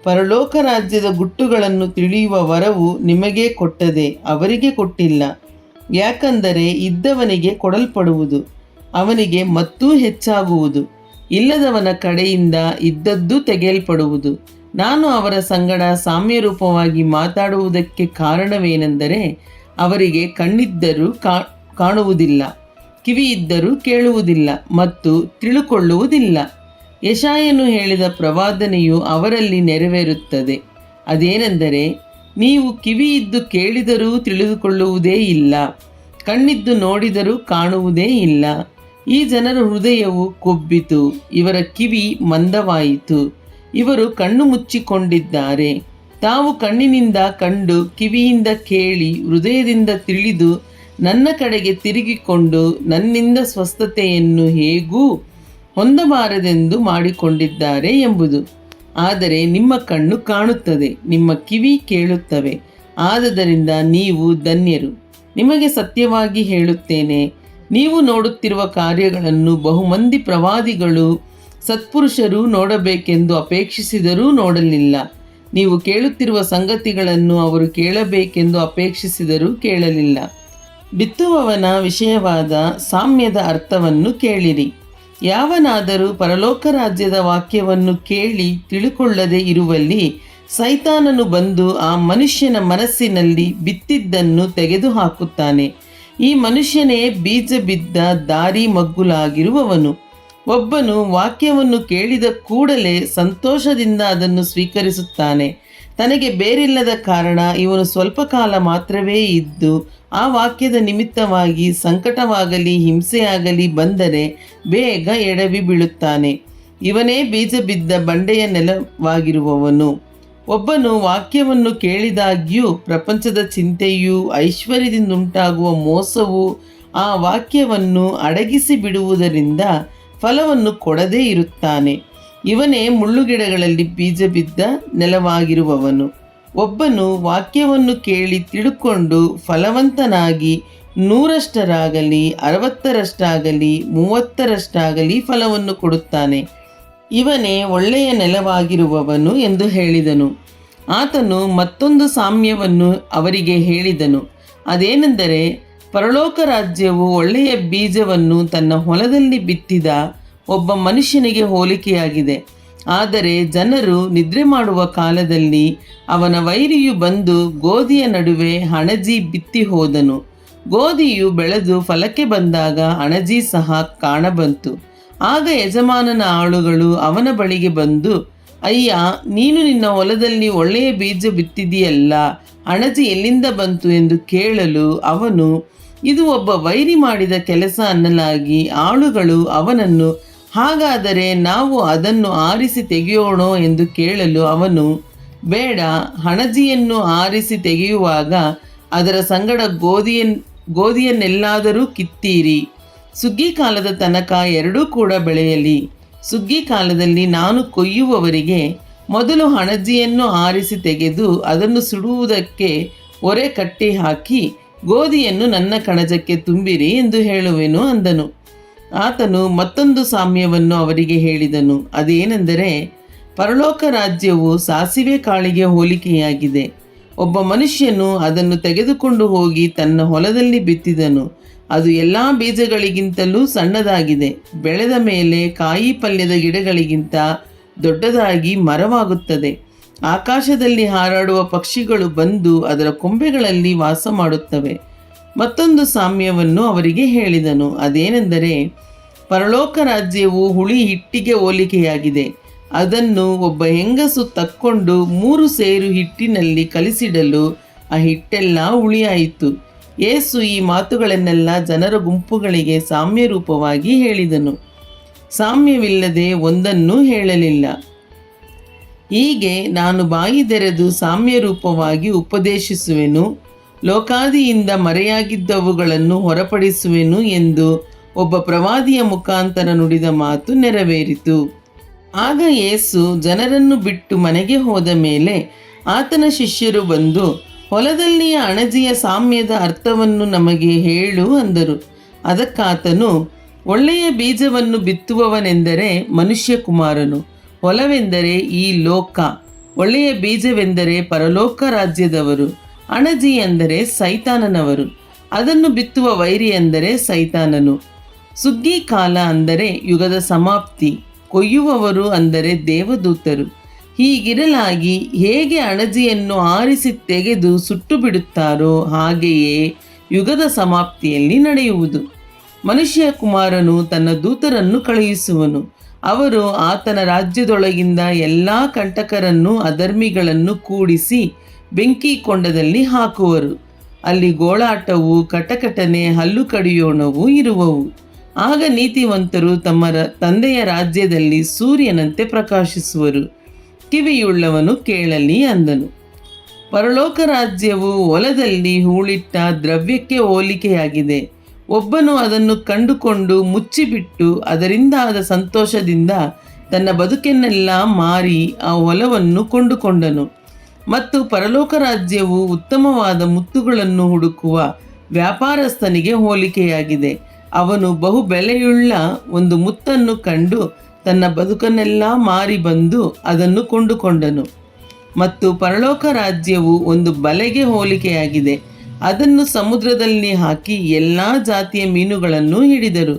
ಪರಲೋಕ ರಾಜ್ಯದ ಗುಟ್ಟುಗಳನ್ನು ತಿಳಿಯುವ ವರವು ನಿಮಗೆ ಕೊಟ್ಟದೆ, ಅವರಿಗೆ ಕೊಟ್ಟಿಲ್ಲ. ಯಾಕಂದರೆ ಇದ್ದವನಿಗೆ ಕೊಡಲ್ಪಡುವುದು, ಅವನಿಗೆ ಮತ್ತೂ ಹೆಚ್ಚಾಗುವುದು. ಇಲ್ಲದವನ ಕಡೆಯಿಂದ ಇದ್ದದ್ದು ತೆಗೆಯಲ್ಪಡುವುದು. ನಾನು ಅವರ ಸಂಗಡ ಸಾಮ್ಯರೂಪವಾಗಿ ಮಾತಾಡುವುದಕ್ಕೆ ಕಾರಣವೇನೆಂದರೆ, ಅವರಿಗೆ ಕಣ್ಣಿದ್ದರೂ ಕಾಣುವುದಿಲ್ಲ, ಕಿವಿಯಿದ್ದರೂ ಕೇಳುವುದಿಲ್ಲ ಮತ್ತು ತಿಳುಕೊಳ್ಳುವುದಿಲ್ಲ. ಯೆಶಾಯನು ಹೇಳಿದ ಪ್ರವಾದನೆಯು ಅವರಲ್ಲಿ ನೆರವೇರುತ್ತದೆ. ಅದೇನೆಂದರೆ, ನೀವು ಕಿವಿಯಿದ್ದು ಕೇಳಿದರೂ ತಿಳಿದುಕೊಳ್ಳುವುದೇ ಇಲ್ಲ, ಕಣ್ಣಿದ್ದು ನೋಡಿದರೂ ಕಾಣುವುದೇ ಇಲ್ಲ. ಈ ಜನರ ಹೃದಯವು ಕೊಬ್ಬಿತು, ಇವರ ಕಿವಿ ಮಂದವಾಯಿತು. ಇವರು ಕಣ್ಣು ಮುಚ್ಚಿಕೊಂಡಿದ್ದಾರೆ. ತಾವು ಕಣ್ಣಿನಿಂದ ಕಂಡು, ಕಿವಿಯಿಂದ ಕೇಳಿ, ಹೃದಯದಿಂದ ತಿಳಿದು ನನ್ನ ಕಡೆಗೆ ತಿರುಗಿಕೊಂಡು ನನ್ನಿಂದ ಸ್ವಸ್ಥತೆಯನ್ನು ಹೇಗೂ ಹೊಂದಬಾರದೆಂದು ಮಾಡಿಕೊಂಡಿದ್ದಾರೆ ಎಂಬುದು. ಆದರೆ ನಿಮ್ಮ ಕಣ್ಣು ಕಾಣುತ್ತದೆ, ನಿಮ್ಮ ಕಿವಿ ಕೇಳುತ್ತವೆ. ಆದದರಿಂದ ನೀವು ಧನ್ಯರು. ನಿಮಗೆ ಸತ್ಯವಾಗಿ ಹೇಳುತ್ತೇನೆ, ನೀವು ನೋಡುತ್ತಿರುವ ಕಾರ್ಯಗಳನ್ನು ಬಹುಮಂದಿ ಪ್ರವಾದಿಗಳು, ಸತ್ಪುರುಷರು ನೋಡಬೇಕೆಂದು ಅಪೇಕ್ಷಿಸಿದರೂ ನೋಡಲಿಲ್ಲ. ನೀವು ಕೇಳುತ್ತಿರುವ ಸಂಗತಿಗಳನ್ನು ಅವರು ಕೇಳಬೇಕೆಂದು ಅಪೇಕ್ಷಿಸಿದರೂ ಕೇಳಲಿಲ್ಲ. ಬಿತ್ತುವವನ ವಿಷಯವಾದ ಸಾಮ್ಯದ ಅರ್ಥವನ್ನು ಕೇಳಿರಿ. ಯಾವನಾದರೂ ಪರಲೋಕ ರಾಜ್ಯದ ವಾಕ್ಯವನ್ನು ಕೇಳಿ ತಿಳುಕೊಳ್ಳದೆ ಇರುವಲ್ಲಿ ಸೈತಾನನು ಬಂದು ಆ ಮನುಷ್ಯನ ಮನಸ್ಸಿನಲ್ಲಿ ಬಿತ್ತಿದ್ದನ್ನು ತೆಗೆದುಹಾಕುತ್ತಾನೆ. ಈ ಮನುಷ್ಯನೇ ಬೀಜ ಬಿದ್ದ ದಾರಿ ಮಗ್ಗುಲಾಗಿರುವವನು. ಒಬ್ಬನು ವಾಕ್ಯವನ್ನು ಕೇಳಿದ ಕೂಡಲೇ ಸಂತೋಷದಿಂದ ಅದನ್ನು ಸ್ವೀಕರಿಸುತ್ತಾನೆ. ತನಗೆ ಬೇರಿಲ್ಲದ ಕಾರಣ ಇವನು ಸ್ವಲ್ಪ ಕಾಲ ಮಾತ್ರವೇ ಇದ್ದು ಆ ವಾಕ್ಯದ ನಿಮಿತ್ತವಾಗಿ ಸಂಕಟವಾಗಲಿ ಹಿಂಸೆಯಾಗಲಿ ಬಂದರೆ ಬೇಗ ಎಡವಿ ಬೀಳುತ್ತಾನೆ. ಇವನೇ ಬೀಜ ಬಿದ್ದ ಬಂಡೆಯ ನೆಲವಾಗಿರುವವನು. ಒಬ್ಬನು ವಾಕ್ಯವನ್ನು ಕೇಳಿದಾಗ್ಯೂ ಪ್ರಪಂಚದ ಚಿಂತೆಯೂ ಐಶ್ವರ್ಯದಿಂದುಂಟಾಗುವ ಮೋಸವು ಆ ವಾಕ್ಯವನ್ನು ಅಡಗಿಸಿ ಬಿಡುವುದರಿಂದ ಫಲವನ್ನು ಕೊಡದೇ ಇರುತ್ತಾನೆ. ಇವನೇ ಮುಳ್ಳುಗಿಡಗಳಲ್ಲಿ ಬೀಜ ಬಿದ್ದ ನೆಲವಾಗಿರುವವನು. ಒಬ್ಬನು ವಾಕ್ಯವನ್ನು ಕೇಳಿ ತಿಳುಕೊಂಡು ಫಲವಂತನಾಗಿ 100ರಷ್ಟಾಗಲಿ 60ರಷ್ಟಾಗಲಿ 30ರಷ್ಟಾಗಲಿ ಫಲವನ್ನು ಕೊಡುತ್ತಾನೆ. ಇವನೇ ಒಳ್ಳೆಯ ನೆಲವಾಗಿರುವವನು ಎಂದು ಹೇಳಿದನು. ಆತನು ಮತ್ತೊಂದು ಸಾಮ್ಯವನ್ನು ಅವರಿಗೆ ಹೇಳಿದನು. ಅದೇನೆಂದರೆ, ಪರಲೋಕ ರಾಜ್ಯವು ಒಳ್ಳೆಯ ಬೀಜವನ್ನು ತನ್ನ ಹೊಲದಲ್ಲಿ ಬಿತ್ತಿದ ಒಬ್ಬ ಮನುಷ್ಯನಿಗೆ ಹೋಲಿಕೆಯಾಗಿದೆ. ಆದರೆ ಜನರು ನಿದ್ರೆ ಮಾಡುವ ಕಾಲದಲ್ಲಿ ಅವನ ವೈರಿಯು ಬಂದು ಗೋಧಿಯ ನಡುವೆ ಹಣಜಿ ಬಿತ್ತಿ ಹೋದನು. ಗೋಧಿಯು ಬೆಳೆದು ಫಲಕ್ಕೆ ಬಂದಾಗ ಹಣಜಿ ಸಹ ಕಾಣಬಂತು. ಆಗ ಯಜಮಾನನ ಆಳುಗಳು ಅವನ ಬಳಿಗೆ ಬಂದು, ಅಯ್ಯ, ನೀನು ನಿನ್ನ ಹೊಲದಲ್ಲಿ ಒಳ್ಳೆಯ ಬೀಜ ಬಿತ್ತಿದೆಯಲ್ಲ, ಹಣಜಿ ಎಲ್ಲಿಂದ ಬಂತು ಎಂದು ಕೇಳಲು ಅವನು, ಇದು ಒಬ್ಬ ವೈರಿ ಮಾಡಿದ ಕೆಲಸ ಅನ್ನಲಾಗಿ ಆಳುಗಳು ಅವನನ್ನು, ಹಾಗಾದರೆ ನಾವು ಅದನ್ನು ಆರಿಸಿ ತೆಗೆಯೋಣ ಎಂದು ಕೇಳಲು ಅವನು, ಬೇಡ, ಹಣಜಿಯನ್ನು ಆರಿಸಿ ತೆಗೆಯುವಾಗ ಅದರ ಸಂಗಡ ಗೋಧಿಯನ್ನೆಲ್ಲಾದರೂ ಕಿತ್ತೀರಿ. ಸುಗ್ಗಿ ಕಾಲದ ತನಕ ಎರಡೂ ಕೂಡ ಬೆಳೆಯಲಿ. ಸುಗ್ಗಿ ಕಾಲದಲ್ಲಿ ನಾನು ಕೊಯ್ಯುವವರಿಗೆ ಮೊದಲು ಹಣಜಿಯನ್ನು ಆರಿಸಿ ತೆಗೆದು ಅದನ್ನು ಸುಡುವುದಕ್ಕೆ ಒರೆ ಕಟ್ಟಿ ಹಾಕಿ ಗೋಧಿಯನ್ನು ನನ್ನ ಕಣಜಕ್ಕೆ ತುಂಬಿರಿ ಎಂದು ಹೇಳುವೆನು ಅಂದನು. ಆತನು ಮತ್ತೊಂದು ಸಾಮ್ಯವನ್ನು ಅವರಿಗೆ ಹೇಳಿದನು. ಅದೇನೆಂದರೆ, ಪರಲೋಕ ರಾಜ್ಯವು ಸಾಸಿವೆ ಕಾಳಿಗೆ ಹೋಲಿಕೆಯಾಗಿದೆ. ಒಬ್ಬ ಮನುಷ್ಯನು ಅದನ್ನು ತೆಗೆದುಕೊಂಡು ಹೋಗಿ ತನ್ನ ಹೊಲದಲ್ಲಿ ಬಿತ್ತಿದನು. ಅದು ಎಲ್ಲ ಬೀಜಗಳಿಗಿಂತಲೂ ಸಣ್ಣದಾಗಿದೆ. ಬೆಳೆದ ಮೇಲೆ ಕಾಯಿ ಪಲ್ಯದ ಗಿಡಗಳಿಗಿಂತ ದೊಡ್ಡದಾಗಿ ಮರವಾಗುತ್ತದೆ. ಆಕಾಶದಲ್ಲಿ ಹಾರಾಡುವ ಪಕ್ಷಿಗಳು ಬಂದು ಅದರ ಕೊಂಬೆಗಳಲ್ಲಿ ವಾಸ ಮಾಡುತ್ತವೆ. ಮತ್ತೊಂದು ಸಾಮ್ಯವನ್ನು ಅವರಿಗೆ ಹೇಳಿದನು. ಅದೇನೆಂದರೆ, ಪರಲೋಕ ರಾಜ್ಯವು ಹುಳಿ ಹಿಟ್ಟಿಗೆ ಹೋಲಿಕೆಯಾಗಿದೆ. ಅದನ್ನು ಒಬ್ಬ ಹೆಂಗಸು ತಕ್ಕೊಂಡು 3 ಸೇರು ಹಿಟ್ಟಿನಲ್ಲಿ ಕಲಿಸಿಡಲು ಆ ಹಿಟ್ಟೆಲ್ಲ ಹುಳಿಯಾಯಿತು. ಯೇಸು ಈ ಮಾತುಗಳನ್ನೆಲ್ಲ ಜನರ ಗುಂಪುಗಳಿಗೆ ಸಾಮ್ಯ ರೂಪವಾಗಿ ಹೇಳಿದನು. ಸಾಮ್ಯವಿಲ್ಲದೆ ಒಂದನ್ನೂ ಹೇಳಲಿಲ್ಲ. ಹೀಗೆ ನಾನು ಬಾಯಿದೆರೆದು ಸಾಮ್ಯ ರೂಪವಾಗಿ ಉಪದೇಶಿಸುವೆನು, ಲೋಕಾದಿಯಿಂದ ಮರೆಯಾಗಿದ್ದವುಗಳನ್ನು ಹೊರಪಡಿಸುವೆನು ಎಂದು ಒಬ್ಬ ಪ್ರವಾದಿಯ ಮುಖಾಂತರ ನುಡಿದ ಮಾತು ನೆರವೇರಿತು. ಆಗ ಯೇಸು ಜನರನ್ನು ಬಿಟ್ಟು ಮನೆಗೆ ಹೋದ ಮೇಲೆ ಆತನ ಶಿಷ್ಯರು ಬಂದು, ಹೊಲದಲ್ಲಿಯ ಅಣಜಿಯ ಸಾಮ್ಯದ ಅರ್ಥವನ್ನು ನಮಗೆ ಹೇಳು ಅಂದರು. ಅದಕ್ಕಾತನು, ಒಳ್ಳೆಯ ಬೀಜವನ್ನು ಬಿತ್ತುವವನೆಂದರೆ ಮನುಷ್ಯಕುಮಾರನು, ಹೊಲವೆಂದರೆ ಈ ಲೋಕ, ಒಳ್ಳೆಯ ಬೀಜವೆಂದರೆ ಪರಲೋಕ ರಾಜ್ಯದವರು, ಅಣಜಿ ಎಂದರೆ ಸೈತಾನನವರು, ಅದನ್ನು ಬಿತ್ತುವ ವೈರಿ ಎಂದರೆ ಸೈತಾನನು. ಸುಗ್ಗಿ ಕಾಲ ಅಂದರೆ ಯುಗದ ಸಮಾಪ್ತಿ, ಕೊಯ್ಯುವವರು ಅಂದರೆ ದೇವದೂತರು. ಹೀಗಿರಲಾಗಿ ಹೇಗೆ ಅಣಜಿಯನ್ನು ಆರಿಸಿ ತೆಗೆದು ಸುಟ್ಟು ಬಿಡುತ್ತಾರೋ ಹಾಗೆಯೇ ಯುಗದ ಸಮಾಪ್ತಿಯಲ್ಲಿ ನಡೆಯುವುದು. ಮನುಷ್ಯ ಕುಮಾರನು ತನ್ನ ದೂತರನ್ನು ಕಳುಹಿಸುವನು. ಅವರು ಆತನ ರಾಜ್ಯದೊಳಗಿಂದ ಎಲ್ಲ ಕಂಟಕರನ್ನು ಅಧರ್ಮಿಗಳನ್ನು ಕೂಡಿಸಿ ಬೆಂಕಿ ಕೊಂಡದಲ್ಲಿ ಹಾಕುವರು. ಅಲ್ಲಿ ಗೋಳಾಟವು, ಕಟಕಟನೆ, ಹಲ್ಲು ಕಡಿಯೋಣವೂ ಇರುವವು. ಆಗ ನೀತಿವಂತರು ತಮ್ಮ ತಂದೆಯ ರಾಜ್ಯದಲ್ಲಿ ಸೂರ್ಯನಂತೆ ಪ್ರಕಾಶಿಸುವರು. ಕಿವಿಯುಳ್ಳವನು ಕೇಳಲಿ ಅಂದನು. ಪರಲೋಕ ರಾಜ್ಯವು ಹೊಲದಲ್ಲಿ ಹೂಳಿಟ್ಟ ದ್ರವ್ಯಕ್ಕೆ ಹೋಲಿಕೆಯಾಗಿದೆ. ಒಬ್ಬನು ಅದನ್ನು ಕಂಡುಕೊಂಡು ಮುಚ್ಚಿಬಿಟ್ಟು ಅದರಿಂದಾದ ಸಂತೋಷದಿಂದ ತನ್ನ ಬದುಕನ್ನೆಲ್ಲ ಮಾರಿ ಆ ಹೊಲವನ್ನು ಕೊಂಡುಕೊಂಡನು. ಮತ್ತು ಪರಲೋಕ ರಾಜ್ಯವು ಉತ್ತಮವಾದ ಮುತ್ತುಗಳನ್ನು ಹುಡುಕುವ ವ್ಯಾಪಾರಸ್ಥನಿಗೆ ಹೋಲಿಕೆಯಾಗಿದೆ. ಅವನು ಬಹು ಬೆಲೆಯುಳ್ಳ ಒಂದು ಮುತ್ತನ್ನು ಕಂಡು ತನ್ನ ಬದುಕನ್ನೆಲ್ಲ ಮಾರಿ ಬಂದು ಅದನ್ನು ಕೊಂಡುಕೊಂಡನು. ಮತ್ತು ಪರಲೋಕ ರಾಜ್ಯವು ಒಂದು ಬಲೆಗೆ ಹೋಲಿಕೆಯಾಗಿದೆ. ಅದನ್ನು ಸಮುದ್ರದಲ್ಲಿ ಹಾಕಿ ಎಲ್ಲ ಜಾತಿಯ ಮೀನುಗಳನ್ನು ಹಿಡಿದರು.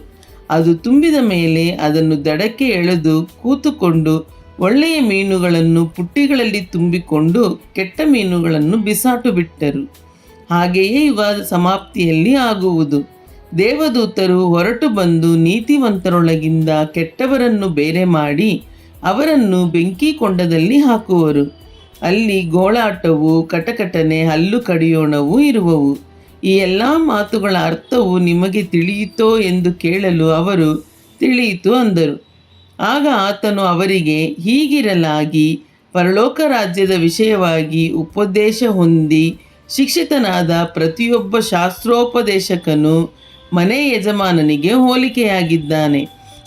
ಅದು ತುಂಬಿದ ಮೇಲೆ ಅದನ್ನು ದಡಕ್ಕೆ ಎಳೆದು ಕೂತುಕೊಂಡು ಒಳ್ಳೆಯ ಮೀನುಗಳನ್ನು ಪುಟ್ಟಿಗಳಲ್ಲಿ ತುಂಬಿಕೊಂಡು ಕೆಟ್ಟ ಮೀನುಗಳನ್ನು ಬಿಸಾಟು ಬಿಟ್ಟರು. ಹಾಗೆಯೇ ಯುಗದ ಸಮಾಪ್ತಿಯಲ್ಲಿ ಆಗುವುದು. ದೇವದೂತರು ಹೊರಟು ಬಂದು ನೀತಿವಂತರೊಳಗಿಂದ ಕೆಟ್ಟವರನ್ನು ಬೇರೆ ಮಾಡಿ ಅವರನ್ನು ಬೆಂಕಿ ಕೊಂಡದಲ್ಲಿ ಹಾಕುವರು. ಅಲ್ಲಿ ಗೋಳಾಟವು, ಕಟಕಟನೆ, ಹಲ್ಲು ಕಡಿಯೋಣವೂ ಇರುವವು. ಈ ಎಲ್ಲ ಮಾತುಗಳ ಅರ್ಥವು ನಿಮಗೆ ತಿಳಿಯಿತೋ ಎಂದು ಕೇಳಲು ಅವರು, ತಿಳಿಯಿತು ಅಂದರು. ಆಗ ಆತನು ಅವರಿಗೆ, ಹೀಗಿರಲಾಗಿ ಪರಲೋಕ ರಾಜ್ಯದ ವಿಷಯವಾಗಿ ಉಪದೇಶ ಹೊಂದಿ ಶಿಕ್ಷಿತನಾದ ಪ್ರತಿಯೊಬ್ಬ ಶಾಸ್ತ್ರೋಪದೇಶಕನು ಮನೆ ಯಜಮಾನನಿಗೆ ಹೋಲಿಕೆಯಾಗಿದ್ದಾನೆ.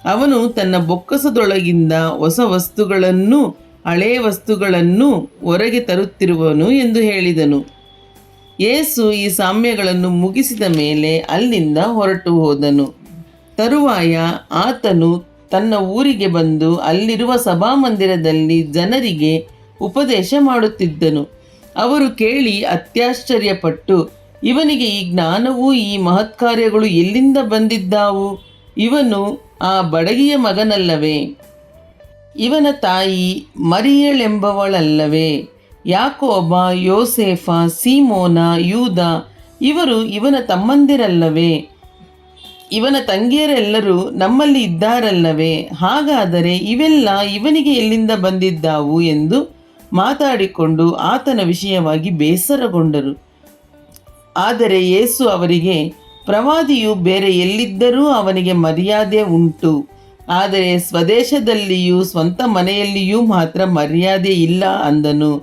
ಅವನು ತನ್ನ ಬೊಕ್ಕಸದೊಳಗಿಂದ ಹೊಸ ವಸ್ತುಗಳನ್ನೂ ಹಳೆಯ ವಸ್ತುಗಳನ್ನೂ ಹೊರಗೆ ತರುತ್ತಿರುವನು ಎಂದು ಹೇಳಿದನು. ಯೇಸು ಈ ಸಾಮ್ಯಗಳನ್ನು ಮುಗಿಸಿದ ಮೇಲೆ ಅಲ್ಲಿಂದ ಹೊರಟು ಹೋದನು. ತರುವಾಯ ಆತನು ತನ್ನ ಊರಿಗೆ ಬಂದು ಅಲ್ಲಿರುವ ಸಭಾಮಂದಿರದಲ್ಲಿ ಜನರಿಗೆ ಉಪದೇಶ ಮಾಡುತ್ತಿದ್ದನು. ಅವರು ಕೇಳಿ ಅತ್ಯಾಶ್ಚರ್ಯಪಟ್ಟು, ಇವನಿಗೆ ಈ ಜ್ಞಾನವೂ ಈ ಮಹತ್ಕಾರ್ಯಗಳು ಎಲ್ಲಿಂದ ಬಂದಿದ್ದಾವು? ಇವನು ಆ ಬಡಗಿಯ ಮಗನಲ್ಲವೇ? ಇವನ ತಾಯಿ ಮರಿಯಳೆಂಬವಳಲ್ಲವೇ? ಯಾಕೋಬ, ಯೋಸೇಫ, ಸೀಮೋನ, ಯೂದ ಇವರು ಇವನ ತಮ್ಮಂದಿರಲ್ಲವೇ? ಇವನ ತಂಗಿಯರೆಲ್ಲರೂ ನಮ್ಮಲ್ಲಿ ಇದ್ದಾರಲ್ಲವೇ? ಹಾಗಾದರೆ ಇವೆಲ್ಲ ಇವನಿಗೆ ಎಲ್ಲಿಂದ ಬಂದಿದ್ದಾವು ಎಂದು ಮಾತಾಡಿಕೊಂಡು ಆತನ ವಿಷಯವಾಗಿ ಬೇಸರಗೊಂಡರು. ಆದರೆ ಯೇಸು ಅವರಿಗೆ, ಪ್ರವಾದಿಯು ಬೇರೆ ಎಲ್ಲಿದ್ದರೂ ಅವನಿಗೆ ಮರ್ಯಾದೆ ಉಂಟು, ಆದರೆ ಸ್ವದೇಶದಲ್ಲಿಯೂ ಸ್ವಂತ ಮನೆಯಲ್ಲಿಯೂ ಮಾತ್ರ ಮರ್ಯಾದೆ ಇಲ್ಲ ಅಂದನು.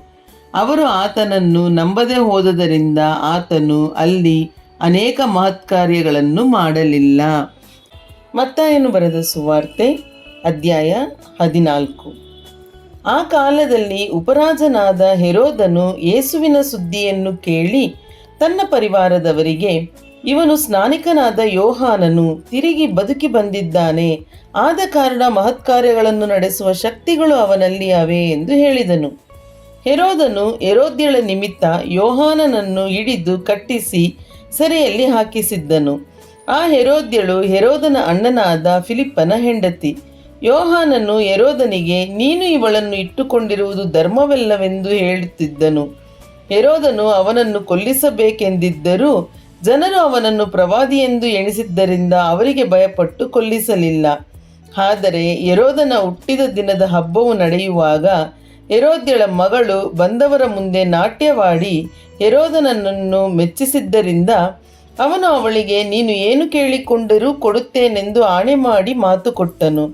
ಅವರು ಆತನನ್ನು ನಂಬದೆ ಹೋದದರಿಂದ ಆತನು ಅಲ್ಲಿ ಅನೇಕ ಮಹತ್ಕಾರ್ಯಗಳನ್ನು ಮಾಡಲಿಲ್ಲ. ಮತ್ತಾಯನು ಬರೆದ ಸುವಾರ್ತೆ ಅಧ್ಯಾಯ 14. ಆ ಕಾಲದಲ್ಲಿ ಉಪರಾಜನಾದ ಹೆರೋದನು ಯೇಸುವಿನ ಸುದ್ದಿಯನ್ನು ಕೇಳಿ ತನ್ನ ಪರಿವಾರದವರಿಗೆ, ಇವನು ಸ್ನಾನಿಕನಾದ ಯೋಹಾನನು ತಿರುಗಿ ಬದುಕಿ ಬಂದಿದ್ದಾನೆ, ಆದ ಕಾರಣ ಮಹತ್ಕಾರ್ಯಗಳನ್ನು ನಡೆಸುವ ಶಕ್ತಿಗಳು ಅವನಲ್ಲಿ ಅವೆ ಎಂದು ಹೇಳಿದನು. ಹೆರೋದನು ಹೆರೋದ್ಯಳ ನಿಮಿತ್ತ ಯೋಹಾನನನ್ನು ಹಿಡಿದು ಕಟ್ಟಿಸಿ ಸೆರೆಯಲ್ಲಿ ಹಾಕಿಸಿದ್ದನು. ಆ ಹೆರೋದ್ಯಳು ಹೆರೋದನ ಅಣ್ಣನಾದ ಫಿಲಿಪ್ಪನ ಹೆಂಡತಿ. ಯೋಹಾನನು ಹೆರೋದನಿಗೆ, ನೀನು ಇವಳನ್ನು ಇಟ್ಟುಕೊಂಡಿರುವುದು ಧರ್ಮವಲ್ಲವೆಂದು ಹೇಳುತ್ತಿದ್ದನು. ಹೆರೋದನು ಅವನನ್ನು ಕೊಲ್ಲಿಸಬೇಕೆಂದಿದ್ದರೂ ಜನರು ಅವನನ್ನು ಪ್ರವಾದಿಯೆಂದು ಎಣಿಸಿದ್ದರಿಂದ ಅವರಿಗೆ ಭಯಪಟ್ಟು ಕೊಲ್ಲಿಸಲಿಲ್ಲ. ಆದರೆ ಹೆರೋದನ ಹುಟ್ಟಿದ ದಿನದ ಹಬ್ಬವು ನಡೆಯುವಾಗ ಹೆರೋದ್ಯಳ ಮಗಳು ಬಂದವರ ಮುಂದೆ ನಾಟ್ಯವಾಡಿ ಹೆರೋದನನ್ನು ಮೆಚ್ಚಿಸಿದ್ದರಿಂದ ಅವನು ಅವಳಿಗೆ, ನೀನು ಏನು ಕೇಳಿಕೊಂಡರೂ ಕೊಡುತ್ತೇನೆಂದು ಆಣೆ ಮಾಡಿ ಮಾತು ಕೊಟ್ಟನು.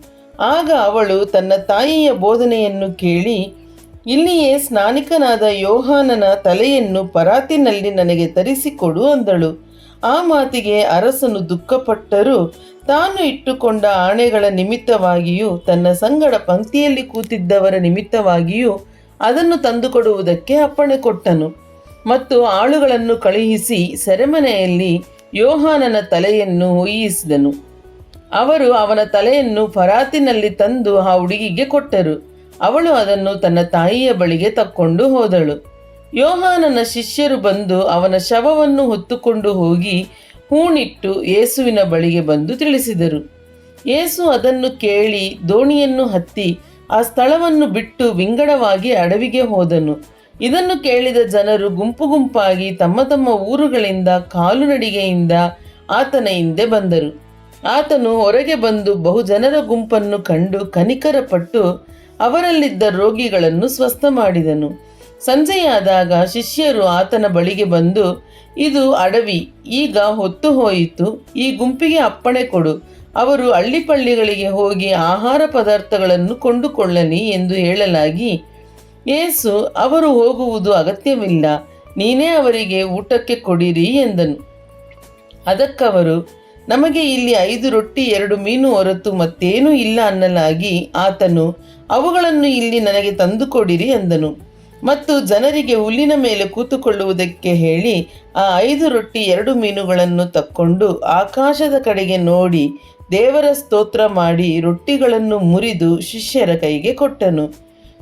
ಆಗ ಅವಳು ತನ್ನ ತಾಯಿಯ ಬೋಧನೆಯನ್ನು ಕೇಳಿ, ಇಲ್ಲಿಯೇ ಸ್ನಾನಿಕನಾದ ಯೋಹಾನನ ತಲೆಯನ್ನು ಪರಾತಿನಲ್ಲಿ ನನಗೆ ತರಿಸಿಕೊಡು ಅಂದಳು. ಆ ಮಾತಿಗೆ ಅರಸನು ದುಃಖಪಟ್ಟರೂ ತಾನು ಇಟ್ಟುಕೊಂಡ ಆಣೆಗಳ ನಿಮಿತ್ತವಾಗಿಯೂ ತನ್ನ ಸಂಗಡ ಪಂಕ್ತಿಯಲ್ಲಿ ಕೂತಿದ್ದವರ ನಿಮಿತ್ತವಾಗಿಯೂ ಅದನ್ನು ತಂದುಕೊಡುವುದಕ್ಕೆ ಅಪ್ಪಣೆ ಕೊಟ್ಟನು. ಮತ್ತು ಆಳುಗಳನ್ನು ಕಳುಹಿಸಿ ಸೆರೆಮನೆಯಲ್ಲಿ ಯೋಹಾನನ ತಲೆಯನ್ನು ಒಯ್ಯಿಸಿದನು. ಅವರು ಅವನ ತಲೆಯನ್ನು ಪರಾತಿನಲ್ಲಿ ತಂದು ಆ ಹುಡುಗಿಗೆ ಕೊಟ್ಟರು. ಅವಳು ಅದನ್ನು ತನ್ನ ತಾಯಿಯ ಬಳಿಗೆ ತಕ್ಕೊಂಡು ಹೋದಳು. ಯೋಹಾನನ ಶಿಷ್ಯರು ಬಂದು ಅವನ ಶವವನ್ನು ಹೊತ್ತುಕೊಂಡು ಹೋಗಿ ಹೂಣಿಟ್ಟು ಯೇಸುವಿನ ಬಳಿಗೆ ಬಂದು ತಿಳಿಸಿದರು. ಯೇಸು ಅದನ್ನು ಕೇಳಿ ದೋಣಿಯನ್ನು ಹತ್ತಿ ಆ ಸ್ಥಳವನ್ನು ಬಿಟ್ಟು ವಿಂಗಡವಾಗಿ ಅಡವಿಗೆ ಹೋದನು. ಇದನ್ನು ಕೇಳಿದ ಜನರು ಗುಂಪು ಗುಂಪಾಗಿ ತಮ್ಮ ತಮ್ಮ ಊರುಗಳಿಂದ ಕಾಲುನಡಿಗೆಯಿಂದ ಆತನ ಹಿಂದೆ ಬಂದರು. ಆತನು ಹೊರಗೆ ಬಂದು ಬಹುಜನರ ಗುಂಪನ್ನು ಕಂಡು ಕನಿಕರಪಟ್ಟು ಅವರಲ್ಲಿದ್ದ ರೋಗಿಗಳನ್ನು ಸ್ವಸ್ಥ ಮಾಡಿದನು. ಸಂಜೆಯಾದಾಗ ಶಿಷ್ಯರು ಆತನ ಬಳಿಗೆ ಬಂದು, ಇದು ಅಡವಿ, ಈಗ ಹೊತ್ತು ಹೋಯಿತು, ಈ ಗುಂಪಿಗೆ ಅಪ್ಪಣೆ ಕೊಡು, ಅವರು ಹಳ್ಳಿಪಳ್ಳಿಗಳಿಗೆ ಹೋಗಿ ಆಹಾರ ಪದಾರ್ಥಗಳನ್ನು ಕೊಂಡುಕೊಳ್ಳಲಿ ಎಂದು ಹೇಳಲಾಗಿ, ಯೇಸು, ಅವರು ಹೋಗುವುದು ಅಗತ್ಯವಿಲ್ಲ, ನೀನೇ ಅವರಿಗೆ ಊಟಕ್ಕೆ ಕೊಡಿರಿ ಎಂದನು. ಅದಕ್ಕವರು, ನಮಗೆ ಇಲ್ಲಿ 5 ರೊಟ್ಟಿ 2 ಮೀನು ಹೊರತು ಮತ್ತೇನೂ ಇಲ್ಲ ಅನ್ನಲಾಗಿ ಆತನು, ಅವುಗಳನ್ನು ಇಲ್ಲಿ ನನಗೆ ತಂದುಕೊಡಿರಿ ಎಂದನು. ಮತ್ತು ಜನರಿಗೆ ಹುಲ್ಲಿನ ಮೇಲೆ ಕೂತುಕೊಳ್ಳುವುದಕ್ಕೆ ಹೇಳಿ ಆ 5 ರೊಟ್ಟಿ 2 ಮೀನುಗಳನ್ನು ತಕ್ಕೊಂಡು ಆಕಾಶದ ಕಡೆಗೆ ನೋಡಿ ದೇವರ ಸ್ತೋತ್ರ ಮಾಡಿ ರೊಟ್ಟಿಗಳನ್ನು ಮುರಿದು ಶಿಷ್ಯರ ಕೈಗೆ ಕೊಟ್ಟನು.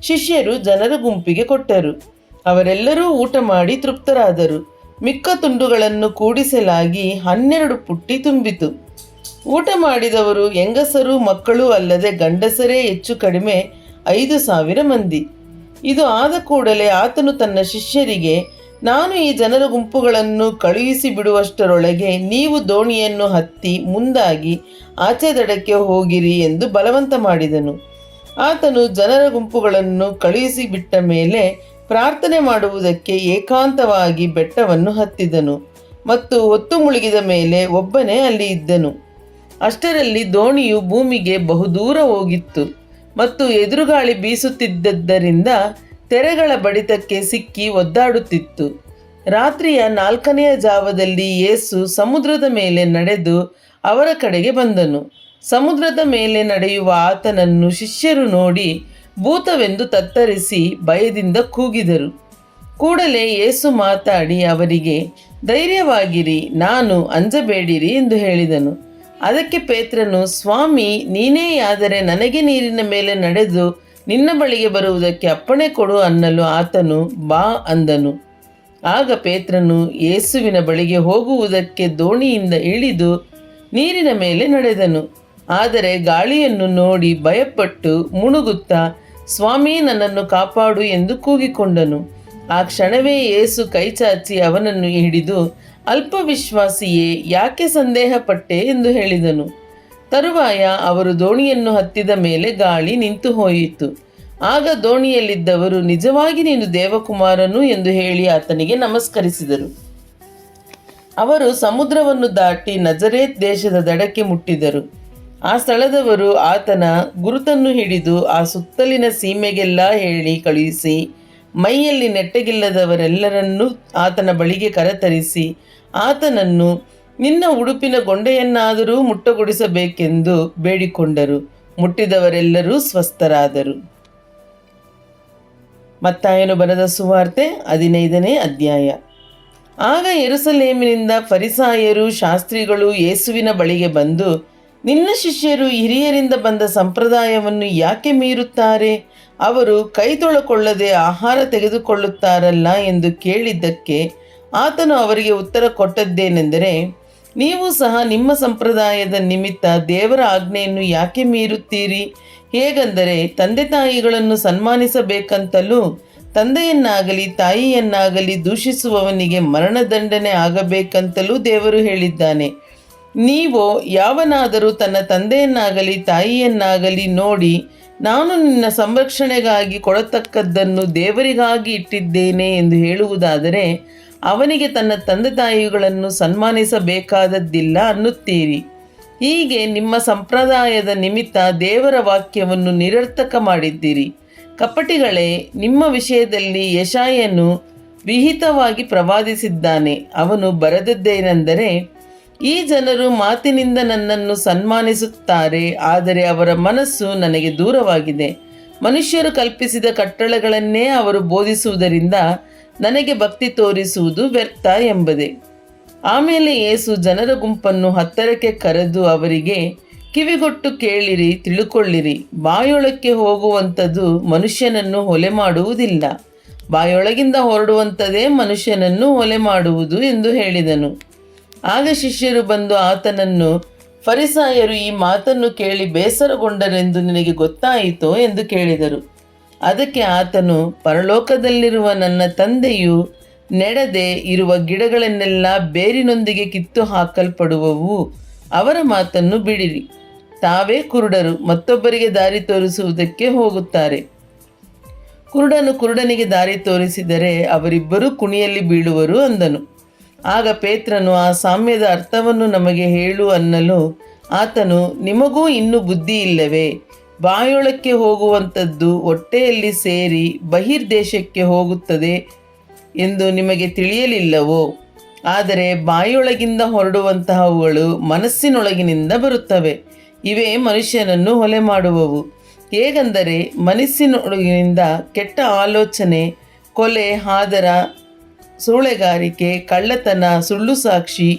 ಶಿಷ್ಯರು ಜನರ ಗುಂಪಿಗೆ ಕೊಟ್ಟರು. ಅವರೆಲ್ಲರೂ ಊಟ ಮಾಡಿ ತೃಪ್ತರಾದರು. ಮಿಕ್ಕ ತುಂಡುಗಳನ್ನು ಕೂಡಿಸಲಾಗಿ 12 ಪುಟ್ಟಿ ತುಂಬಿತು. ಊಟ ಮಾಡಿದವರು ಹೆಂಗಸರು ಮಕ್ಕಳು ಅಲ್ಲದೆ ಗಂಡಸರೇ ಹೆಚ್ಚು ಕಡಿಮೆ 5,000 ಮಂದಿ. ಇದು ಆದ ಕೂಡಲೇ ಆತನು ತನ್ನ ಶಿಷ್ಯರಿಗೆ, ನಾನು ಈ ಜನರ ಗುಂಪುಗಳನ್ನು ಕಳುಹಿಸಿ ಬಿಡುವಷ್ಟರೊಳಗೆ ನೀವು ದೋಣಿಯನ್ನು ಹತ್ತಿ ಮುಂದಾಗಿ ಆಚೆ ದಡಕ್ಕೆ ಹೋಗಿರಿ ಎಂದು ಬಲವಂತ ಮಾಡಿದನು. ಆತನು ಜನರ ಗುಂಪುಗಳನ್ನು ಕಳುಹಿಸಿ ಬಿಟ್ಟ ಮೇಲೆ ಪ್ರಾರ್ಥನೆ ಮಾಡುವುದಕ್ಕೆ ಏಕಾಂತವಾಗಿ ಬೆಟ್ಟವನ್ನು ಹತ್ತಿದನು ಮತ್ತು ಹೊತ್ತು ಮುಳುಗಿದ ಮೇಲೆ ಒಬ್ಬನೇ ಅಲ್ಲಿ ಇದ್ದನು. ಅಷ್ಟರಲ್ಲಿ ದೋಣಿಯು ಭೂಮಿಗೆ ಬಹುದೂರ ಹೋಗಿತ್ತು ಮತ್ತು ಎದುರುಗಾಳಿ ಬೀಸುತ್ತಿದ್ದರಿಂದ ತೆರೆಗಳ ಬಡಿತಕ್ಕೆ ಸಿಕ್ಕಿ ಒದ್ದಾಡುತ್ತಿತ್ತು. ರಾತ್ರಿಯ 4ನೆಯ ಜಾವದಲ್ಲಿ ಯೇಸು ಸಮುದ್ರದ ಮೇಲೆ ನಡೆದು ಅವರ ಕಡೆಗೆ ಬಂದನು. ಸಮುದ್ರದ ಮೇಲೆ ನಡೆಯುವ ಆತನನ್ನು ಶಿಷ್ಯರು ನೋಡಿ ಭೂತವೆಂದು ತತ್ತರಿಸಿ ಭಯದಿಂದ ಕೂಗಿದರು. ಕೂಡಲೇ ಯೇಸು ಮಾತಾಡಿ ಅವರಿಗೆ, ಧೈರ್ಯವಾಗಿರಿ, ನಾನು, ಅಂಜಬೇಡಿರಿ ಎಂದು ಹೇಳಿದನು. ಅದಕ್ಕೆ ಪೇತ್ರನು, ಸ್ವಾಮಿ, ನೀನೇ ಆದರೆ ನನಗೆ ನೀರಿನ ಮೇಲೆ ನಡೆದು ನಿನ್ನ ಬಳಿಗೆ ಬರುವುದಕ್ಕೆ ಅಪ್ಪಣೆ ಕೊಡು ಅನ್ನಲು ಆತನು, ಬಾ ಅಂದನು. ಆಗ ಪೇತ್ರನು ಯೇಸುವಿನ ಬಳಿಗೆ ಹೋಗುವುದಕ್ಕೆ ದೋಣಿಯಿಂದ ಇಳಿದು ನೀರಿನ ಮೇಲೆ ನಡೆದನು. ಆದರೆ ಗಾಳಿಯನ್ನು ನೋಡಿ ಭಯಪಟ್ಟು ಮುಣುಗುತ್ತಾ, ಸ್ವಾಮಿ, ನನ್ನನ್ನು ಕಾಪಾಡು ಎಂದು ಕೂಗಿಕೊಂಡನು. ಆ ಕ್ಷಣವೇ ಯೇಸು ಕೈಚಾಚಿ ಅವನನ್ನು ಹಿಡಿದು, ಅಲ್ಪವಿಶ್ವಾಸಿಯೇ, ಯಾಕೆ ಸಂದೇಹಪಟ್ಟೆ ಎಂದು ಹೇಳಿದನು. ತರುವಾಯ ಅವರು ದೋಣಿಯನ್ನು ಹತ್ತಿದ ಮೇಲೆ ಗಾಳಿ ನಿಂತು ಹೋಯಿತು. ಆಗ ದೋಣಿಯಲ್ಲಿದ್ದವರು, ನಿಜವಾಗಿ ನೀನು ದೇವಕುಮಾರನು ಎಂದು ಹೇಳಿ ಆತನಿಗೆ ನಮಸ್ಕರಿಸಿದರು. ಅವರು ಸಮುದ್ರವನ್ನು ದಾಟಿ ನಜರೇತ್ ದೇಶದ ದಡಕ್ಕೆ ಮುಟ್ಟಿದರು. ಆ ಸ್ಥಳದವರು ಆತನ ಗುರುತನ್ನು ಹಿಡಿದು ಆ ಸುತ್ತಲಿನ ಸೀಮೆಗೆಲ್ಲ ಹೇಳಿ ಕಳುಹಿಸಿ, ಮೈಯಲ್ಲಿ ನೆಟ್ಟಗಿಲ್ಲದವರೆಲ್ಲರನ್ನೂ ಆತನ ಬಳಿಗೆ ಕರೆತರಿಸಿ ಆತನನ್ನು, ನಿನ್ನ ಉಡುಪಿನ ಗೊಂಡೆಯನ್ನಾದರೂ ಮುಟ್ಟಗೊಡಿಸಬೇಕೆಂದು ಬೇಡಿಕೊಂಡರು. ಮುಟ್ಟಿದವರೆಲ್ಲರೂ ಸ್ವಸ್ಥರಾದರು. ಮತ್ತಾಯನು ಬರೆದ ಸುವಾರ್ತೆ 15ನೇ ಅಧ್ಯಾಯ. ಆಗ ಯೆರೂಸಲೇಮಿನಿಂದ ಫರಿಸಾಯರು ಶಾಸ್ತ್ರಿಗಳು ಯೇಸುವಿನ ಬಳಿಗೆ ಬಂದು, ನಿನ್ನ ಶಿಷ್ಯರು ಹಿರಿಯರಿಂದ ಬಂದ ಸಂಪ್ರದಾಯವನ್ನು ಯಾಕೆ ಮೀರುತ್ತಾರೆ? ಅವರು ಕೈ ತೊಳಕೊಳ್ಳದೆ ಆಹಾರ ತೆಗೆದುಕೊಳ್ಳುತ್ತಾರಲ್ಲ ಎಂದು ಕೇಳಿದ್ದಕ್ಕೆ ಆತನು ಅವರಿಗೆ ಉತ್ತರ ಕೊಟ್ಟದ್ದೇನೆಂದರೆ, ನೀವು ಸಹ ನಿಮ್ಮ ಸಂಪ್ರದಾಯದ ನಿಮಿತ್ತ ದೇವರ ಆಜ್ಞೆಯನ್ನು ಯಾಕೆ ಮೀರುತ್ತೀರಿ? ಹೇಗೆಂದರೆ, ತಂದೆ ತಾಯಿಗಳನ್ನು ಸನ್ಮಾನಿಸಬೇಕಂತಲೂ ತಂದೆಯನ್ನಾಗಲಿ ತಾಯಿಯನ್ನಾಗಲಿ ದೂಷಿಸುವವನಿಗೆ ಮರಣದಂಡನೆ ಆಗಬೇಕಂತಲೂ ದೇವರು ಹೇಳಿದ್ದಾನೆ. ನೀವು ಯಾವನಾದರೂ ತನ್ನ ತಂದೆಯನ್ನಾಗಲಿ ತಾಯಿಯನ್ನಾಗಲಿ ನೋಡಿ, ನಾನು ನಿನ್ನ ಸಂರಕ್ಷಣೆಗಾಗಿ ಕೊಡತಕ್ಕದ್ದನ್ನು ದೇವರಿಗಾಗಿ ಇಟ್ಟಿದ್ದೇನೆ ಎಂದು ಹೇಳುವುದಾದರೆ ಅವನಿಗೆ ತನ್ನ ತಂದೆ ತಾಯಿಗಳನ್ನು ಸನ್ಮಾನಿಸಬೇಕಾದದ್ದಿಲ್ಲ ಅನ್ನುತ್ತೀರಿ. ಹೀಗೆ ನಿಮ್ಮ ಸಂಪ್ರದಾಯದ ನಿಮಿತ್ತ ದೇವರ ವಾಕ್ಯವನ್ನು ನಿರರ್ಥಕ ಮಾಡಿದ್ದೀರಿ. ಕಪಟಿಗಳೇ, ನಿಮ್ಮ ವಿಷಯದಲ್ಲಿ ಯೆಶಾಯನು ವಿಹಿತವಾಗಿ ಪ್ರವಾದಿಸಿದ್ದಾನೆ. ಅವನು ಬರೆದದ್ದೇನೆಂದರೆ, ಈ ಜನರು ಮಾತಿನಿಂದ ನನ್ನನ್ನು ಸನ್ಮಾನಿಸುತ್ತಾರೆ, ಆದರೆ ಅವರ ಮನಸ್ಸು ನನಗೆ ದೂರವಾಗಿದೆ. ಮನುಷ್ಯರು ಕಲ್ಪಿಸಿದ ಕಟ್ಟಳೆಗಳನ್ನೇ ಅವರು ಬೋಧಿಸುವುದರಿಂದ ನನಗೆ ಭಕ್ತಿ ತೋರಿಸುವುದು ವ್ಯರ್ಥ ಎಂಬುದೇ. ಆಮೇಲೆ ಯೇಸು ಜನರ ಗುಂಪನ್ನು ಹತ್ತಿರಕ್ಕೆ ಕರೆದು ಅವರಿಗೆ, ಕಿವಿಗೊಟ್ಟು ಕೇಳಿರಿ, ತಿಳುಕೊಳ್ಳಿರಿ. ಬಾಯೊಳಕ್ಕೆ ಹೋಗುವಂಥದ್ದು ಮನುಷ್ಯನನ್ನು ಹೊಲೆ ಮಾಡುವುದಿಲ್ಲ, ಬಾಯೊಳಗಿಂದ ಹೊರಡುವಂಥದ್ದೇ ಮನುಷ್ಯನನ್ನು ಹೊಲೆ ಮಾಡುವುದು ಎಂದು ಹೇಳಿದನು. ಆಗ ಶಿಷ್ಯರು ಬಂದು ಆತನನ್ನು, ಫರಿಸಾಯರು ಈ ಮಾತನ್ನು ಕೇಳಿ ಬೇಸರಗೊಂಡರೆಂದು ನಿನಗೆ ಗೊತ್ತಾಯಿತೋ ಎಂದು ಕೇಳಿದರು. ಅದಕ್ಕೆ ಆತನು, ಪರಲೋಕದಲ್ಲಿರುವ ನನ್ನ ತಂದೆಯು ನೆಡದೆ ಇರುವ ಗಿಡಗಳನ್ನೆಲ್ಲ ಬೇರಿನೊಂದಿಗೆ ಕಿತ್ತು ಹಾಕಲ್ಪಡುವವು. ಅವರ ಮಾತನ್ನು ಬಿಡಿರಿ. ತಾವೇ ಕುರುಡರು, ಮತ್ತೊಬ್ಬರಿಗೆ ದಾರಿ ತೋರಿಸುವುದಕ್ಕೆ ಹೋಗುತ್ತಾರೆ. ಕುರುಡನು ಕುರುಡನಿಗೆ ದಾರಿ ತೋರಿಸಿದರೆ ಅವರಿಬ್ಬರೂ ಕುಣಿಯಲ್ಲಿ ಬೀಳುವರು ಅಂದನು. ಆಗ ಪೇತ್ರನು, ಆ ಸಾಮ್ಯದ ಅರ್ಥವನ್ನು ನಮಗೆ ಹೇಳು ಅನ್ನಲು ಆತನು, ನಿಮಗೂ ಇನ್ನೂ ಬುದ್ಧಿ ಇಲ್ಲವೇ? ಬಾಯೊಳಕ್ಕೆ ಹೋಗುವಂಥದ್ದು ಹೊಟ್ಟೆಯಲ್ಲಿ ಸೇರಿ ಬಹಿರ್ದೇಶಕ್ಕೆ ಹೋಗುತ್ತದೆ ಎಂದು ನಿಮಗೆ ತಿಳಿಯಲಿಲ್ಲವೋ? ಆದರೆ ಬಾಯೊಳಗಿಂದ ಹೊರಡುವಂತಹವುಗಳು ಮನಸ್ಸಿನೊಳಗಿನಿಂದ ಬರುತ್ತವೆ. ಇವೇ ಮನುಷ್ಯನನ್ನು ಹೊಲೆ ಮಾಡುವವು. ಹೇಗೆಂದರೆ, ಮನಸ್ಸಿನೊಳಗಿನಿಂದ ಕೆಟ್ಟ ಆಲೋಚನೆ, ಕೊಲೆ, ಹಾದರ, ಸೂಳೆಗಾರಿಕೆ, ಕಳ್ಳತನ, ಸುಳ್ಳು ಸಾಕ್ಷಿ,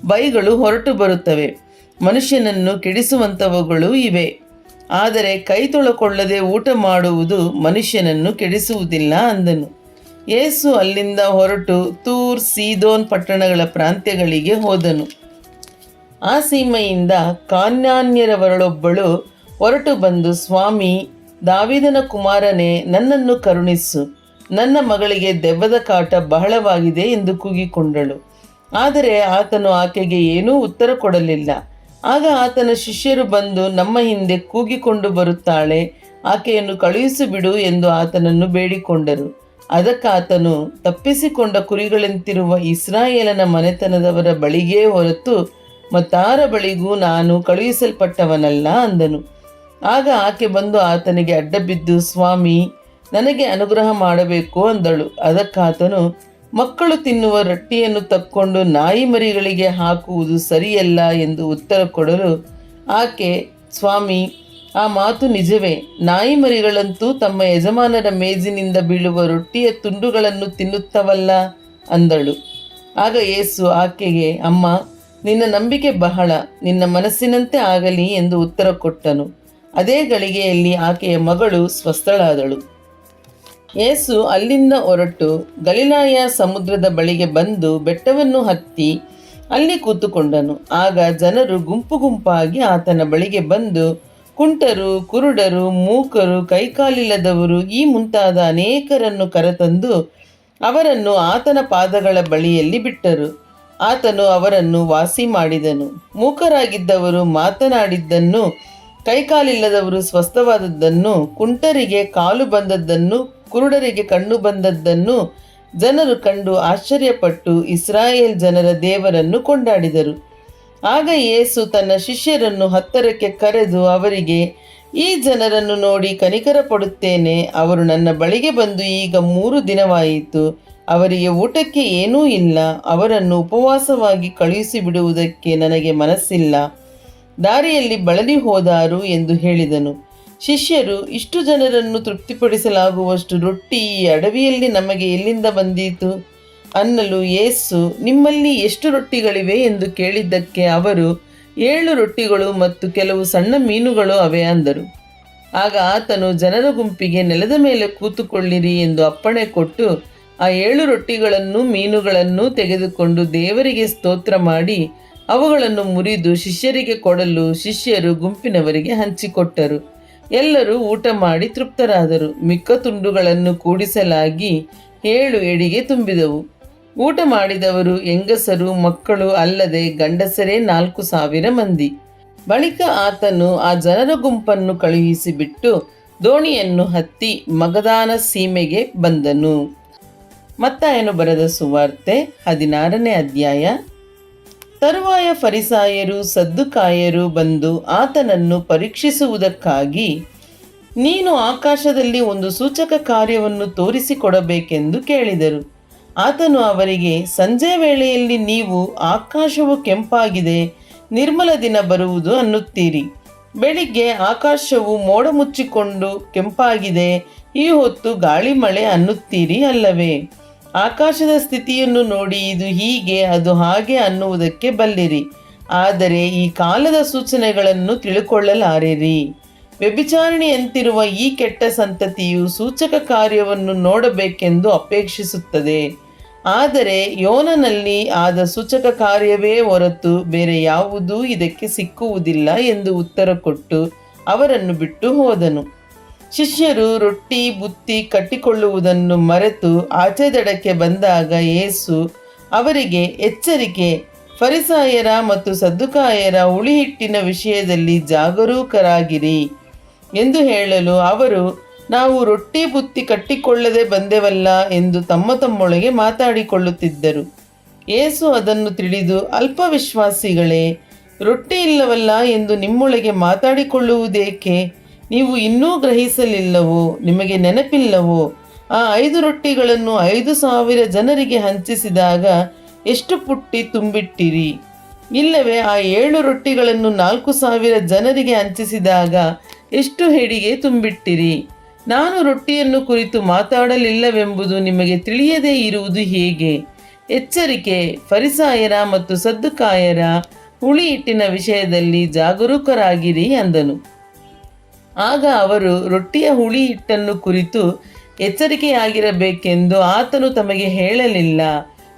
ಬೈಗಳು ಹೊರಟು ಬರುತ್ತವೆ. ಮನುಷ್ಯನನ್ನು ಕೆಡಿಸುವಂಥವುಗಳು ಇವೆ. ಆದರೆ ಕೈ ತೊಳಕೊಳ್ಳದೆ ಊಟ ಮಾಡುವುದು ಮನುಷ್ಯನನ್ನು ಕೆಡಿಸುವುದಿಲ್ಲ ಅಂದನು. ಯೇಸು ಅಲ್ಲಿಂದ ಹೊರಟು ತೂರ್, ಸೀದೋನ್ ಪಟ್ಟಣಗಳ ಪ್ರಾಂತ್ಯಗಳಿಗೆ ಹೋದನು. ಆ ಸೀಮೆಯಿಂದ ಕಾನಾನ್ಯರವರೊಬ್ಬಳು ಹೊರಟು ಬಂದು, ಸ್ವಾಮಿ, ದಾವೀದನ ಕುಮಾರನೇ, ನನ್ನನ್ನು ಕರುಣಿಸು, ನನ್ನ ಮಗಳಿಗೆ ದೆವ್ವದ ಕಾಟ ಬಹಳವಾಗಿದೆ ಎಂದು ಕೂಗಿಕೊಂಡಳು. ಆದರೆ ಆತನು ಆಕೆಗೆ ಏನೂ ಉತ್ತರ ಕೊಡಲಿಲ್ಲ. ಆಗ ಆತನ ಶಿಷ್ಯರು ಬಂದು, ನಮ್ಮ ಹಿಂದೆ ಕೂಗಿಕೊಂಡು ಬರುತ್ತಾಳೆ, ಆಕೆಯನ್ನು ಕಳುಹಿಸಿಬಿಡು ಎಂದು ಆತನನ್ನು ಬೇಡಿಕೊಂಡರು. ಅದಕ್ಕಾತನು, ತಪ್ಪಿಸಿಕೊಂಡ ಕುರಿಗಳಂತಿರುವ ಇಸ್ರಾಯೇಲನ ಮನೆತನದವರ ಬಳಿಗೇ ಹೊರತು ಮತ್ತಾರ ಬಳಿಗೂ ನಾನು ಕಳುಹಿಸಲ್ಪಟ್ಟವನಲ್ಲ ಅಂದನು. ಆಗ ಆಕೆ ಬಂದು ಆತನಿಗೆ ಅಡ್ಡಬಿದ್ದು, ಸ್ವಾಮಿ, ನನಗೆ ಅನುಗ್ರಹ ಮಾಡಬೇಕು ಅಂದಳು. ಅದಕ್ಕಾತನು, ಮಕ್ಕಳು ತಿನ್ನುವ ರೊಟ್ಟಿಯನ್ನು ತಕ್ಕೊಂಡು ನಾಯಿ ಮರಿಗಳಿಗೆ ಹಾಕುವುದು ಸರಿಯಲ್ಲ ಎಂದು ಉತ್ತರ ಕೊಡಲು ಆಕೆ, ಸ್ವಾಮಿ, ಆ ಮಾತು ನಿಜವೇ. ನಾಯಿ ಮರಿಗಳಂತೂ ತಮ್ಮ ಯಜಮಾನರ ಮೇಜಿನಿಂದ ಬೀಳುವ ರೊಟ್ಟಿಯ ತುಂಡುಗಳನ್ನು ತಿನ್ನುತ್ತವಲ್ಲ ಅಂದಳು. ಆಗ ಯೇಸು ಆಕೆಗೆ, ಅಮ್ಮ, ನಿನ್ನ ನಂಬಿಕೆ ಬಹಳ, ನಿನ್ನ ಮನಸ್ಸಿನಂತೆ ಆಗಲಿ ಎಂದು ಉತ್ತರ ಕೊಟ್ಟನು. ಅದೇ ಗಳಿಗೆಯಲ್ಲಿ ಆಕೆಯ ಮಗಳು ಸ್ವಸ್ಥಳಾದಳು. ಯೇಸು ಅಲ್ಲಿಂದ ಹೊರಟು ಗಲಿಲಾಯ ಸಮುದ್ರದ ಬಳಿಗೆ ಬಂದು ಬೆಟ್ಟವನ್ನು ಹತ್ತಿ ಅಲ್ಲಿ ಕೂತುಕೊಂಡನು. ಆಗ ಜನರು ಗುಂಪು ಗುಂಪಾಗಿ ಆತನ ಬಳಿಗೆ ಬಂದು ಕುಂಟರು, ಕುರುಡರು, ಮೂಕರು, ಕೈಕಾಲಿಲ್ಲದವರು ಈ ಮುಂತಾದ ಅನೇಕರನ್ನು ಕರೆತಂದು ಅವರನ್ನು ಆತನ ಪಾದಗಳ ಬಳಿಯಲ್ಲಿ ಬಿಟ್ಟರು. ಆತನು ಅವರನ್ನು ವಾಸಿ ಮಾಡಿದನು. ಮೂಕರಾಗಿದ್ದವರು ಮಾತನಾಡಿದ್ದನ್ನು, ಕೈಕಾಲಿಲ್ಲದವರು ಸ್ವಸ್ಥವಾದದ್ದನ್ನು, ಕುಂಟರಿಗೆ ಕಾಲು ಬಂದದ್ದನ್ನು, ಕುರುಡರಿಗೆ ಕಣ್ಣು ಬಂದದ್ದನ್ನು ಜನರು ಕಂಡು ಆಶ್ಚರ್ಯಪಟ್ಟು ಇಸ್ರಾಯೇಲ್ ಜನರ ದೇವರನ್ನು ಕೊಂಡಾಡಿದರು. ಆಗ ಯೇಸು ತನ್ನ ಶಿಷ್ಯರನ್ನು ಹತ್ತಿರಕ್ಕೆ ಕರೆದು ಅವರಿಗೆ, ಈ ಜನರನ್ನು ನೋಡಿ ಕನಿಕರ ಪಡುತ್ತೇನೆ. ಅವರು ನನ್ನ ಬಳಿಗೆ ಬಂದು ಈಗ 3 ದಿನವಾಯಿತು. ಅವರಿಗೆ ಊಟಕ್ಕೆ ಏನೂ ಇಲ್ಲ. ಅವರನ್ನು ಉಪವಾಸವಾಗಿ ಕಳುಹಿಸಿಬಿಡುವುದಕ್ಕೆ ನನಗೆ ಮನಸ್ಸಿಲ್ಲ. ದಾರಿಯಲ್ಲಿ ಬಳಲಿ ಹೋದಾರು ಎಂದು ಹೇಳಿದನು. ಶಿಷ್ಯರು, ಇಷ್ಟು ಜನರನ್ನು ತೃಪ್ತಿಪಡಿಸಲಾಗುವಷ್ಟು ರೊಟ್ಟಿ ಈ ಅಡವಿಯಲ್ಲಿ ನಮಗೆ ಎಲ್ಲಿಂದ ಬಂದೀತು ಅನ್ನಲು ಯೇಸು, ನಿಮ್ಮಲ್ಲಿ ಎಷ್ಟು ರೊಟ್ಟಿಗಳಿವೆ ಎಂದು ಕೇಳಿದ್ದಕ್ಕೆ ಅವರು, 7 ರೊಟ್ಟಿಗಳು ಮತ್ತು ಕೆಲವು ಸಣ್ಣ ಮೀನುಗಳು ಅವೆ ಅಂದರು. ಆಗ ಆತನು ಜನರ ಗುಂಪಿಗೆ ನೆಲದ ಮೇಲೆ ಕೂತುಕೊಳ್ಳಿರಿ ಎಂದು ಅಪ್ಪಣೆ ಕೊಟ್ಟು ಆ 7 ರೊಟ್ಟಿಗಳನ್ನು ಮೀನುಗಳನ್ನು ತೆಗೆದುಕೊಂಡು ದೇವರಿಗೆ ಸ್ತೋತ್ರ ಮಾಡಿ ಅವುಗಳನ್ನು ಮುರಿದು ಶಿಷ್ಯರಿಗೆ ಕೊಡಲು ಶಿಷ್ಯರು ಗುಂಪಿನವರಿಗೆ ಹಂಚಿಕೊಟ್ಟರು. ಎಲ್ಲರೂ ಊಟ ಮಾಡಿ ತೃಪ್ತರಾದರು. ಮಿಕ್ಕ ತುಂಡುಗಳನ್ನು ಕೂಡಿಸಲಾಗಿ 7 ಎಡಿಗೆ ತುಂಬಿದವು. ಊಟ ಮಾಡಿದವರು ಹೆಂಗಸರು ಮಕ್ಕಳು ಅಲ್ಲದೆ ಗಂಡಸರೇ 4,000 ಮಂದಿ. ಬಳಿಕ ಆತನು ಆ ಜನರ ಗುಂಪನ್ನು ಕಳುಹಿಸಿಬಿಟ್ಟು ದೋಣಿಯನ್ನು ಹತ್ತಿ ಮಗದಾನ ಸೀಮೆಗೆ ಬಂದನು. ಮತ್ತಾಯನು ಬರೆದ ಸುವಾರ್ತೆ 16ನೇ ಅಧ್ಯಾಯ. ತರುವಾಯ ಫರಿಸಾಯರು ಸದ್ದುಕಾಯರು ಬಂದು ಆತನನ್ನು ಪರೀಕ್ಷಿಸುವುದಕ್ಕಾಗಿ, ನೀನು ಆಕಾಶದಲ್ಲಿ ಒಂದು ಸೂಚಕ ಕಾರ್ಯವನ್ನು ತೋರಿಸಿಕೊಡಬೇಕೆಂದು ಕೇಳಿದರು. ಆತನು ಅವರಿಗೆ, ಸಂಜೆ ವೇಳೆಯಲ್ಲಿ ನೀವು ಆಕಾಶವು ಕೆಂಪಾಗಿದೆ, ನಿರ್ಮಲ ದಿನ ಬರುವುದು ಅನ್ನುತ್ತೀರಿ. ಬೆಳಿಗ್ಗೆ ಆಕಾಶವು ಮೋಡ ಮುಚ್ಚಿಕೊಂಡು ಕೆಂಪಾಗಿದೆ, ಈ ಹೊತ್ತು ಗಾಳಿ ಮಳೆ ಅನ್ನುತ್ತೀರಿ ಅಲ್ಲವೇ? ಆಕಾಶದ ಸ್ಥಿತಿಯನ್ನು ನೋಡಿ ಇದು ಹೀಗೆ ಅದು ಹಾಗೆ ಅನ್ನುವುದಕ್ಕೆ ಬಲ್ಲಿರಿ, ಆದರೆ ಈ ಕಾಲದ ಸೂಚನೆಗಳನ್ನು ತಿಳುಕೊಳ್ಳಲಾರಿರಿ. ವ್ಯಭಿಚಾರಿಣಿಯಂತಿರುವ ಈ ಕೆಟ್ಟ ಸಂತತಿಯು ಸೂಚಕ ಕಾರ್ಯವನ್ನು ನೋಡಬೇಕೆಂದು ಅಪೇಕ್ಷಿಸುತ್ತದೆ. ಆದರೆ ಯೋನನಲ್ಲಿ ಆದ ಸೂಚಕ ಕಾರ್ಯವೇ ಹೊರತು ಬೇರೆ ಯಾವುದೂ ಇದಕ್ಕೆ ಸಿಕ್ಕುವುದಿಲ್ಲ ಎಂದು ಉತ್ತರ ಕೊಟ್ಟು ಅವರನ್ನು ಬಿಟ್ಟು ಹೋದನು. ಶಿಷ್ಯರು ರೊಟ್ಟಿ ಬುತ್ತಿ ಕಟ್ಟಿಕೊಳ್ಳುವುದನ್ನು ಮರೆತು ಆಚೆ ದಡಕ್ಕೆ ಬಂದಾಗ ಯೇಸು ಅವರಿಗೆ, ಎಚ್ಚರಿಕೆ, ಫರಿಸಾಯರ ಮತ್ತು ಸದ್ದುಕಾಯರ ಹುಳಿಹಿಟ್ಟಿನ ವಿಷಯದಲ್ಲಿ ಜಾಗರೂಕರಾಗಿರಿ ಎಂದು ಹೇಳಲು ಅವರು, ನಾವು ರೊಟ್ಟಿ ಬುತ್ತಿ ಕಟ್ಟಿಕೊಳ್ಳದೆ ಬಂದೆವಲ್ಲ ಎಂದು ತಮ್ಮೊಳಗೆ ಮಾತಾಡಿಕೊಳ್ಳುತ್ತಿದ್ದರು. ಯೇಸು ಅದನ್ನು ತಿಳಿದು, ಅಲ್ಪವಿಶ್ವಾಸಿಗಳೇ, ರೊಟ್ಟಿ ಇಲ್ಲವಲ್ಲ ಎಂದು ನಿಮ್ಮೊಳಗೆ ಮಾತಾಡಿಕೊಳ್ಳುವುದೇಕೆ? ನೀವು ಇನ್ನೂ ಗ್ರಹಿಸಲಿಲ್ಲವೋ? ನಿಮಗೆ ನೆನಪಿಲ್ಲವೋ? ಆ 5 ರೊಟ್ಟಿಗಳನ್ನು 5,000 ಜನರಿಗೆ ಹಂಚಿಸಿದಾಗ ಎಷ್ಟು ಪುಟ್ಟಿ ತುಂಬಿಟ್ಟಿರಿ? ಇಲ್ಲವೇ ಆ 7 ರೊಟ್ಟಿಗಳನ್ನು 4,000 ಜನರಿಗೆ ಹಂಚಿಸಿದಾಗ ಎಷ್ಟು ಹೆಡಿಗೆ ತುಂಬಿಟ್ಟಿರಿ? ನಾನು ರೊಟ್ಟಿಯನ್ನು ಕುರಿತು ಮಾತಾಡಲಿಲ್ಲವೆಂಬುದು ನಿಮಗೆ ತಿಳಿಯದೇ ಇರುವುದು ಹೇಗೆ? ಎಚ್ಚರಿಕೆ, ಫರಿಸಾಯರ ಮತ್ತು ಸದ್ದುಕಾಯರ ಹುಳಿ ಹಿಟ್ಟಿನ ವಿಷಯದಲ್ಲಿ ಜಾಗರೂಕರಾಗಿರಿ ಅಂದನು. ಆಗ ಅವರು ರೊಟ್ಟಿಯ ಹುಳಿ ಹಿಟ್ಟನ್ನು ಕುರಿತು ಎಚ್ಚರಿಕೆಯಾಗಿರಬೇಕೆಂದು ಆತನು ತಮಗೆ ಹೇಳಲಿಲ್ಲ,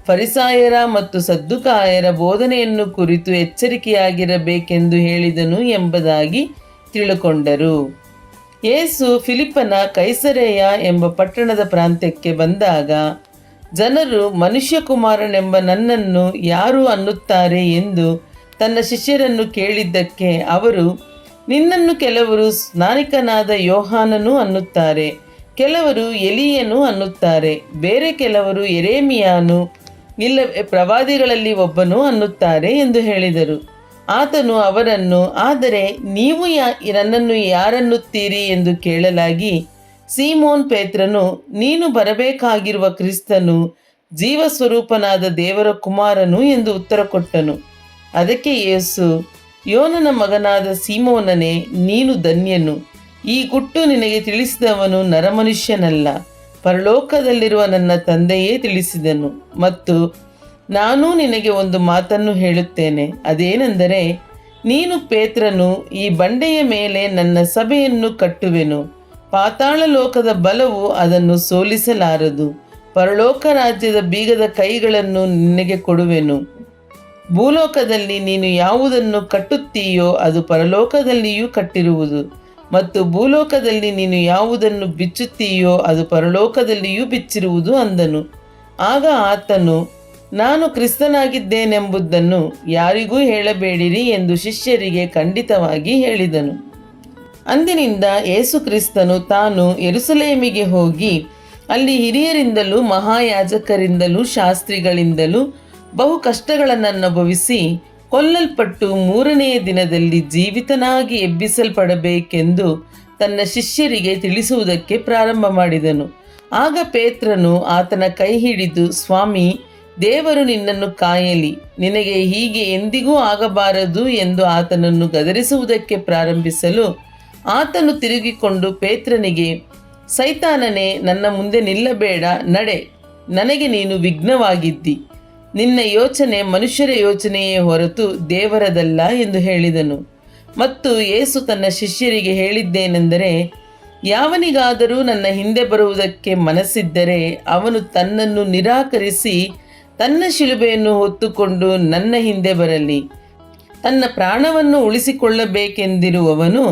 ಫರಿಸಾಯರ ಮತ್ತು ಸದ್ದುಕಾಯರ ಬೋಧನೆಯನ್ನು ಕುರಿತು ಎಚ್ಚರಿಕೆಯಾಗಿರಬೇಕೆಂದು ಹೇಳಿದನು ಎಂಬುದಾಗಿ ತಿಳುಕೊಂಡರು. ಯೇಸು ಫಿಲಿಪ್ಪನ ಕೈಸರೆಯ ಎಂಬ ಪಟ್ಟಣದ ಪ್ರಾಂತ್ಯಕ್ಕೆ ಬಂದಾಗ ಜನರು, ಮನುಷ್ಯಕುಮಾರನೆಂಬ ನನ್ನನ್ನು ಯಾರು ಅನ್ನುತ್ತಾರೆ ಎಂದು ತನ್ನ ಶಿಷ್ಯರನ್ನು ಕೇಳಿದ್ದಕ್ಕೆ ಅವರು, ನಿನ್ನನ್ನು ಕೆಲವರು ಸ್ನಾನಿಕನಾದ ಯೋಹಾನನು ಅನ್ನುತ್ತಾರೆ, ಕೆಲವರು ಎಲೀಯನು ಅನ್ನುತ್ತಾರೆ, ಬೇರೆ ಕೆಲವರು ಯೆರೆಮೀಯನು, ಇಲ್ಲವೇ ಪ್ರವಾದಿಗಳಲ್ಲಿ ಒಬ್ಬನು ಅನ್ನುತ್ತಾರೆ ಎಂದು ಹೇಳಿದರು. ಆತನು ಅವರನ್ನು, ಆದರೆ ನೀವು ನನ್ನನ್ನು ಯಾರನ್ನುತ್ತೀರಿ ಎಂದು ಕೇಳಲಾಗಿ, ಸೀಮೋನ್ ಪೇತ್ರನು, ನೀನು ಬರಬೇಕಾಗಿರುವ ಕ್ರಿಸ್ತನು, ಜೀವಸ್ವರೂಪನಾದ ದೇವರ ಕುಮಾರನು ಎಂದು ಉತ್ತರ ಕೊಟ್ಟನು. ಅದಕ್ಕೆ ಯೇಸು, ಯೋನನ ಮಗನಾದ ಸೀಮೋನನೇ, ನೀನು ಧನ್ಯನು. ಈ ಗುಟ್ಟು ನಿನಗೆ ತಿಳಿಸಿದವನು ನರಮನುಷ್ಯನಲ್ಲ, ಪರಲೋಕದಲ್ಲಿರುವ ನನ್ನ ತಂದೆಯೇ ತಿಳಿಸಿದನು. ಮತ್ತು ನಾನೂ ನಿನಗೆ ಒಂದು ಮಾತನ್ನು ಹೇಳುತ್ತೇನೆ. ಅದೇನೆಂದರೆ, ನೀನು ಪೇತ್ರನು, ಈ ಬಂಡೆಯ ಮೇಲೆ ನನ್ನ ಸಭೆಯನ್ನು ಕಟ್ಟುವೆನು. ಪಾತಾಳ ಲೋಕದ ಬಲವು ಅದನ್ನು ಸೋಲಿಸಲಾರದು. ಪರಲೋಕ ರಾಜ್ಯದ ಬೀಗದ ಕೈಗಳನ್ನು ನಿನಗೆ ಕೊಡುವೆನು. ಭೂಲೋಕದಲ್ಲಿ ನೀನು ಯಾವುದನ್ನು ಕಟ್ಟುತ್ತೀಯೋ ಅದು ಪರಲೋಕದಲ್ಲಿಯೂ ಕಟ್ಟಿರುವುದು, ಮತ್ತು ಭೂಲೋಕದಲ್ಲಿ ನೀನು ಯಾವುದನ್ನು ಬಿಚ್ಚುತ್ತೀಯೋ ಅದು ಪರಲೋಕದಲ್ಲಿಯೂ ಬಿಚ್ಚಿರುವುದು ಅಂದನು. ಆಗ ಆತನು, ನಾನು ಕ್ರಿಸ್ತನಾಗಿದ್ದೇನೆಂಬುದನ್ನು ಯಾರಿಗೂ ಹೇಳಬೇಡಿರಿ ಎಂದು ಶಿಷ್ಯರಿಗೆ ಖಂಡಿತವಾಗಿ ಹೇಳಿದನು. ಅಂದಿನಿಂದ ಯೇಸು ಕ್ರಿಸ್ತನು ತಾನು ಯೆರೂಸಲೇಮಿಗೆ ಹೋಗಿ ಅಲ್ಲಿ ಹಿರಿಯರಿಂದಲೂ ಮಹಾಯಾಜಕರಿಂದಲೂ ಶಾಸ್ತ್ರಿಗಳಿಂದಲೂ ಬಹು ಕಷ್ಟಗಳನ್ನು ಅನುಭವಿಸಿ ಕೊಲ್ಲಲ್ಪಟ್ಟು 3ನೆಯ ದಿನದಲ್ಲಿ ಜೀವಿತನಾಗಿ ಎಬ್ಬಿಸಲ್ಪಡಬೇಕೆಂದು ತನ್ನ ಶಿಷ್ಯರಿಗೆ ತಿಳಿಸುವುದಕ್ಕೆ ಪ್ರಾರಂಭ ಮಾಡಿದನು. ಆಗ ಪೇತ್ರನು ಆತನ ಕೈ ಹಿಡಿದು, ಸ್ವಾಮಿ, ದೇವರು ನಿನ್ನನ್ನು ಕಾಯಲಿ, ನಿನಗೆ ಹೀಗೆ ಎಂದಿಗೂ ಆಗಬಾರದು ಎಂದು ಆತನನ್ನು ಗದರಿಸುವುದಕ್ಕೆ ಪ್ರಾರಂಭಿಸಲು, ಆತನು ತಿರುಗಿಕೊಂಡು ಪೇತ್ರನಿಗೆ, ಸೈತಾನನೇ, ನನ್ನ ಮುಂದೆ ನಿಲ್ಲಬೇಡ, ನಡೆ, ನನಗೆ ನೀನು ವಿಘ್ನವಾಗಿದ್ದಿ. ನಿನ್ನ ಯೋಚನೆ ಮನುಷ್ಯರ ಯೋಚನೆಯೇ ಹೊರತು ದೇವರದಲ್ಲ ಎಂದು ಹೇಳಿದನು. ಮತ್ತು ಯೇಸು ತನ್ನ ಶಿಷ್ಯರಿಗೆ ಹೇಳಿದ್ದೇನೆಂದರೆ, ಯಾವನಿಗಾದರೂ ನನ್ನ ಹಿಂದೆ ಬರುವುದಕ್ಕೆ ಮನಸ್ಸಿದ್ದರೆ ಅವನು ತನ್ನನ್ನು ನಿರಾಕರಿಸಿ ತನ್ನ ಶಿಲುಬೆಯನ್ನು ಹೊತ್ತುಕೊಂಡು ನನ್ನ ಹಿಂದೆ ಬರಲಿ. ತನ್ನ ಪ್ರಾಣವನ್ನು ಉಳಿಸಿಕೊಳ್ಳಬೇಕೆಂದಿರುವವನು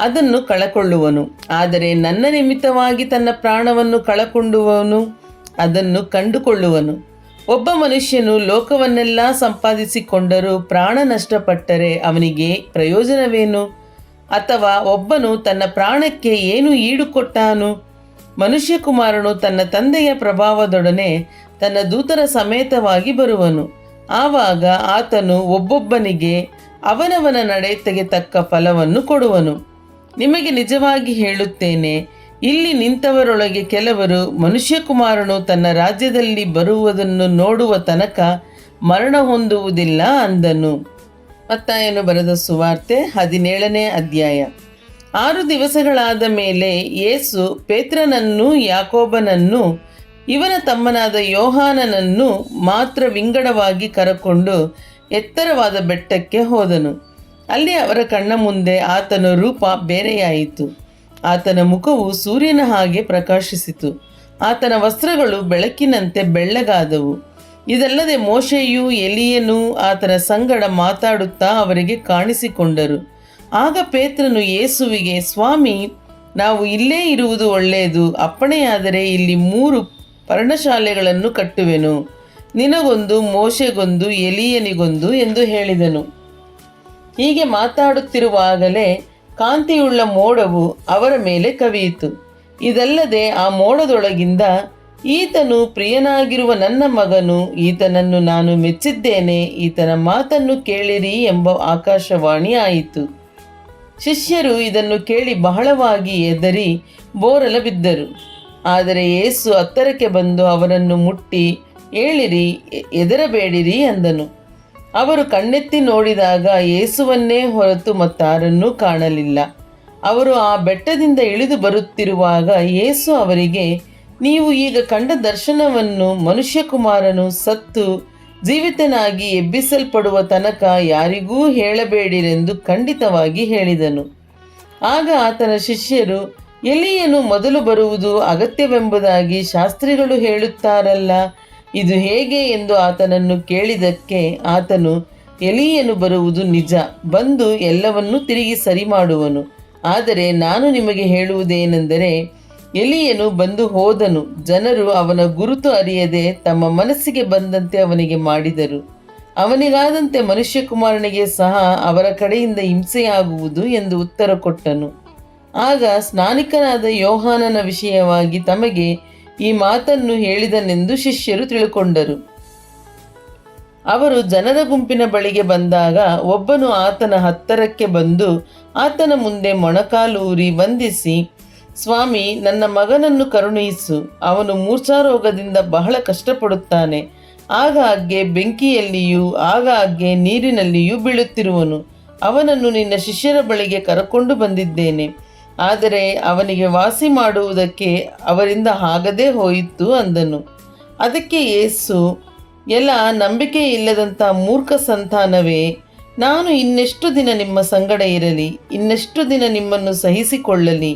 ಅದನ್ನು ಕಳಕೊಳ್ಳುವನು, ಆದರೆ ನನ್ನ ನಿಮಿತ್ತವಾಗಿ ತನ್ನ ಪ್ರಾಣವನ್ನು ಕಳಕೊಂಡುವವನು ಅದನ್ನು ಕಂಡುಕೊಳ್ಳುವನು. ಒಬ್ಬ ಮನುಷ್ಯನು ಲೋಕವನ್ನೆಲ್ಲ ಸಂಪಾದಿಸಿಕೊಂಡರೂ ಪ್ರಾಣ ನಷ್ಟಪಟ್ಟರೆ ಅವನಿಗೆ ಪ್ರಯೋಜನವೇನು? ಅಥವಾ ಒಬ್ಬನು ತನ್ನ ಪ್ರಾಣಕ್ಕೆ ಏನು ಈಡು ಕೊಟ್ಟಾನು? ಮನುಷ್ಯಕುಮಾರನು ತನ್ನ ತಂದೆಯ ಪ್ರಭಾವದೊಡನೆ ತನ್ನ ದೂತರ ಸಮೇತವಾಗಿ ಬರುವನು. ಆವಾಗ ಆತನು ಒಬ್ಬೊಬ್ಬನಿಗೆ ಅವನವನ ನಡತೆಗೆ ತಕ್ಕ ಫಲವನ್ನು ಕೊಡುವನು. ನಿಮಗೆ ನಿಜವಾಗಿ ಹೇಳುತ್ತೇನೆ, ಇಲ್ಲಿ ನಿಂತವರೊಳಗೆ ಕೆಲವರು ಮನುಷ್ಯಕುಮಾರನು ತನ್ನ ರಾಜ್ಯದಲ್ಲಿ ಬರುವುದನ್ನು ನೋಡುವ ತನಕ ಮರಣ ಹೊಂದುವುದಿಲ್ಲ ಅಂದನು. ಮತ್ತಾಯನು ಬರೆದ ಸುವಾರ್ತೆ 17ನೇ ಅಧ್ಯಾಯ. 6 ದಿವಸಗಳಾದ ಮೇಲೆ ಯೇಸು ಪೇತ್ರನನ್ನೂ ಯಾಕೋಬನನ್ನೂ ಇವನ ತಮ್ಮನಾದ ಯೋಹಾನನನ್ನು ಮಾತ್ರ ವಿಂಗಡವಾಗಿ ಕರಕೊಂಡು ಎತ್ತರವಾದ ಬೆಟ್ಟಕ್ಕೆ ಹೋದನು. ಅಲ್ಲಿ ಅವರ ಕಣ್ಣ ಮುಂದೆ ಆತನ ರೂಪ ಬೇರೆಯಾಯಿತು. ಆತನ ಮುಖವು ಸೂರ್ಯನ ಹಾಗೆ ಪ್ರಕಾಶಿಸಿತು. ಆತನ ವಸ್ತ್ರಗಳು ಬೆಳಕಿನಂತೆ ಬೆಳ್ಳಗಾದವು. ಇದಲ್ಲದೆ ಮೋಶೆಯೂ ಎಲೀಯನೂ ಆತನ ಸಂಗಡ ಮಾತಾಡುತ್ತಾ ಅವರಿಗೆ ಕಾಣಿಸಿಕೊಂಡರು. ಆಗ ಪೇತ್ರನು ಯೇಸುವಿಗೆ, ಸ್ವಾಮಿ, ನಾವು ಇಲ್ಲೇ ಇರುವುದು ಒಳ್ಳೆಯದು. ಅಪ್ಪಣೆಯಾದರೆ ಇಲ್ಲಿ 3 ಪರ್ಣಶಾಲೆಗಳನ್ನು ಕಟ್ಟುವೆನು, ನಿನಗೊಂದು, ಮೋಶೆಗೊಂದು, ಎಲೀಯನಿಗೊಂದು ಎಂದು ಹೇಳಿದನು. ಹೀಗೆ ಮಾತಾಡುತ್ತಿರುವಾಗಲೇ ಕಾಂತಿಯುಳ್ಳ ಮೋಡವು ಅವರ ಮೇಲೆ ಕವಿಯಿತು. ಇದಲ್ಲದೆ ಆ ಮೋಡದೊಳಗಿಂದ, ಈತನು ಪ್ರಿಯನಾಗಿರುವ ನನ್ನ ಮಗನು, ಈತನನ್ನು ನಾನು ಮೆಚ್ಚಿದ್ದೇನೆ, ಈತನ ಮಾತನ್ನು ಕೇಳಿರಿ ಎಂಬ ಆಕಾಶವಾಣಿ ಆಯಿತು. ಶಿಷ್ಯರು ಇದನ್ನು ಕೇಳಿ ಬಹಳವಾಗಿ ಹೆದರಿ ಬೋರಲ ಬಿದ್ದರು. ಆದರೆ ಯೇಸು ಹತ್ತಿರಕ್ಕೆ ಬಂದು ಅವರನ್ನು ಮುಟ್ಟಿ, ಏಳಿರಿ, ಹೆದರಬೇಡಿರಿ ಅಂದನು. ಅವರು ಕಣ್ಣೆತ್ತಿ ನೋಡಿದಾಗ ಯೇಸುವನ್ನೇ ಹೊರತು ಮತ್ತಾರನ್ನೂ ಕಾಣಲಿಲ್ಲ. ಅವರು ಆ ಬೆಟ್ಟದಿಂದ ಇಳಿದು ಬರುತ್ತಿರುವಾಗ ಯೇಸು ಅವರಿಗೆ, ನೀವು ಈಗ ಕಂಡ ದರ್ಶನವನ್ನು ಮನುಷ್ಯಕುಮಾರನು ಸತ್ತು ಜೀವಿತನಾಗಿ ಎಬ್ಬಿಸಲ್ಪಡುವ ತನಕ ಯಾರಿಗೂ ಹೇಳಬೇಡಿರೆಂದು ಖಂಡಿತವಾಗಿ ಹೇಳಿದನು. ಆಗ ಆತನ ಶಿಷ್ಯರು, ಎಲೀಯನು ಮೊದಲು ಬರುವುದು ಅಗತ್ಯವೆಂಬುದಾಗಿ ಶಾಸ್ತ್ರಿಗಳು ಹೇಳುತ್ತಾರಲ್ಲ, ಇದು ಹೇಗೆ ಎಂದು ಆತನನ್ನು ಕೇಳಿದಕ್ಕೆ ಆತನು, ಎಲೀಯನು ಬರುವುದು ನಿಜ, ಬಂದು ಎಲ್ಲವನ್ನೂ ತಿರುಗಿ ಸರಿ ಮಾಡುವನು. ಆದರೆ ನಾನು ನಿಮಗೆ ಹೇಳುವುದೇನೆಂದರೆ, ಎಲೀಯನು ಬಂದು ಹೋದನು, ಜನರು ಅವನ ಗುರುತು ಅರಿಯದೆ ತಮ್ಮ ಮನಸ್ಸಿಗೆ ಬಂದಂತೆ ಅವನಿಗೆ ಮಾಡಿದರು. ಅವನಿಗಾದಂತೆ ಮನುಷ್ಯಕುಮಾರನಿಗೆ ಸಹ ಅವರ ಕಡೆಯಿಂದ ಹಿಂಸೆಯಾಗುವುದು ಎಂದು ಉತ್ತರ ಕೊಟ್ಟನು. ಆಗ ಸ್ನಾನಿಕನಾದ ಯೋಹಾನನ ವಿಷಯವಾಗಿ ತಮಗೆ ಈ ಮಾತನ್ನು ಹೇಳಿದನೆಂದು ಶಿಷ್ಯರು ತಿಳ್ಕೊಂಡರು. ಅವರು ಜನರ ಗುಂಪಿನ ಬಳಿಗೆ ಬಂದಾಗ ಒಬ್ಬನು ಆತನ ಹತ್ತಿರಕ್ಕೆ ಬಂದು ಆತನ ಮುಂದೆ ಮೊಣಕಾಲೂರಿ ವಂದಿಸಿ, ಸ್ವಾಮಿ, ನನ್ನ ಮಗನನ್ನು ಕರುಣಿಸು, ಅವನು ಮೂರ್ಛಾರೋಗದಿಂದ ಬಹಳ ಕಷ್ಟಪಡುತ್ತಾನೆ. ಆಗಾಗ್ಗೆ ಬೆಂಕಿಯಲ್ಲಿಯೂ ಆಗಾಗ್ಗೆ ನೀರಿನಲ್ಲಿಯೂ ಬೀಳುತ್ತಿರುವನು. ಅವನನ್ನು ನಿನ್ನ ಶಿಷ್ಯರ ಬಳಿಗೆ ಕರಕೊಂಡು ಬಂದಿದ್ದೇನೆ, ಆದರೆ ಅವನಿಗೆ ವಾಸಿ ಮಾಡುವುದಕ್ಕೆ ಅವರಿಂದ ಆಗದೇ ಹೋಯಿತು ಅಂದನು. ಅದಕ್ಕೆ ಯೇಸು, ಎಲ್ಲ ನಂಬಿಕೆ ಇಲ್ಲದಂಥ ಮೂರ್ಖ ಸಂತಾನವೇ, ನಾನು ಇನ್ನೆಷ್ಟು ದಿನ ನಿಮ್ಮ ಸಂಗಡ ಇರಲಿ, ಇನ್ನೆಷ್ಟು ದಿನ ನಿಮ್ಮನ್ನು ಸಹಿಸಿಕೊಳ್ಳಲಿ?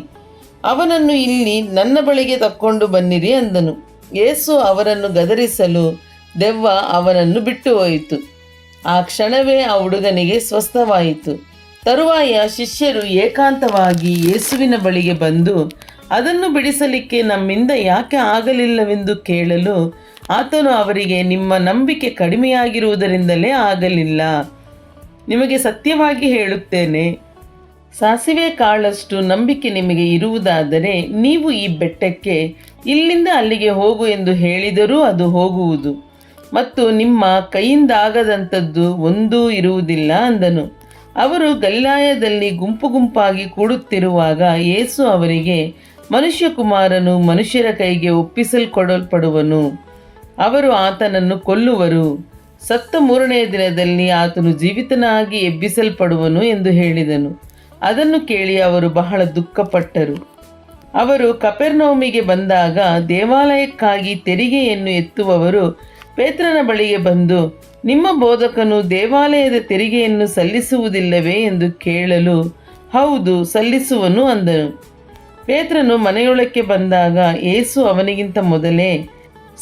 ಅವನನ್ನು ಇಲ್ಲಿ ನನ್ನ ಬಳಿಗೆ ತಕ್ಕೊಂಡು ಬನ್ನಿರಿ ಅಂದನು. ಯೇಸು ಅವರನ್ನು ಗದರಿಸಲು ದೆವ್ವ ಅವನನ್ನು ಬಿಟ್ಟು ಹೋಯಿತು. ಆ ಕ್ಷಣವೇ ಆ ಹುಡುಗನಿಗೆ ಸ್ವಸ್ಥವಾಯಿತು. ತರುವಾಯ ಶಿಷ್ಯರು ಏಕಾಂತವಾಗಿ ಯೇಸುವಿನ ಬಳಿಗೆ ಬಂದು ಅದನ್ನು ಬಿಡಿಸಲಿಕ್ಕೆ ನಮ್ಮಿಂದ ಯಾಕೆ ಆಗಲಿಲ್ಲವೆಂದು ಕೇಳಲು ಆತನು ಅವರಿಗೆ, ನಿಮ್ಮ ನಂಬಿಕೆ ಕಡಿಮೆಯಾಗಿರುವುದರಿಂದಲೇ ಆಗಲಿಲ್ಲ. ನಿಮಗೆ ಸತ್ಯವಾಗಿ ಹೇಳುತ್ತೇನೆ, ಸಾಸಿವೆ ಕಾಳಷ್ಟು ನಂಬಿಕೆ ನಿಮಗೆ ಇರುವುದಾದರೆ ನೀವು ಈ ಬೆಟ್ಟಕ್ಕೆ ಇಲ್ಲಿಂದ ಅಲ್ಲಿಗೆ ಹೋಗು ಎಂದು ಹೇಳಿದರೂ ಅದು ಹೋಗುವುದು, ಮತ್ತು ನಿಮ್ಮ ಕೈಯಿಂದಾಗದಂಥದ್ದು ಒಂದೂ ಇರುವುದಿಲ್ಲ ಅಂದನು. ಅವರು ಗಲಿಲಾಯದಲ್ಲಿ ಗುಂಪು ಗುಂಪಾಗಿ ಕೂಡುತ್ತಿರುವಾಗ ಯೇಸು ಅವರಿಗೆ, ಮನುಷ್ಯಕುಮಾರನು ಮನುಷ್ಯರ ಕೈಗೆ ಒಪ್ಪಿಸಲ್ಪಡಲ್ಪಡುವನು, ಅವರು ಆತನನ್ನು ಕೊಲ್ಲುವರು, ಸತ್ತ 3ನೆಯ ದಿನದಲ್ಲಿ ಆತನು ಜೀವಿತನಾಗಿ ಎಬ್ಬಿಸಲ್ಪಡುವನು ಎಂದು ಹೇಳಿದನು. ಅದನ್ನು ಕೇಳಿ ಅವರು ಬಹಳ ದುಃಖಪಟ್ಟರು. ಅವರು ಕಪೆರ್ನೌಮಿಗೆ ಬಂದಾಗ ದೇವಾಲಯಕ್ಕಾಗಿ ತೆರಿಗೆಯನ್ನು ಎತ್ತುವವರು ಪೇತ್ರನ ಬಳಿಗೆ ಬಂದು, ನಿಮ್ಮ ಬೋಧಕನು ದೇವಾಲಯದ ತೆರಿಗೆಯನ್ನು ಸಲ್ಲಿಸುವುದಿಲ್ಲವೇ ಎಂದು ಕೇಳಲು, ಹೌದು, ಸಲ್ಲಿಸುವನು ಅಂದನು. ಪೇತ್ರನು ಮನೆಯೊಳಕ್ಕೆ ಬಂದಾಗ ಯೇಸು ಅವನಿಗಿಂತ ಮೊದಲೇ,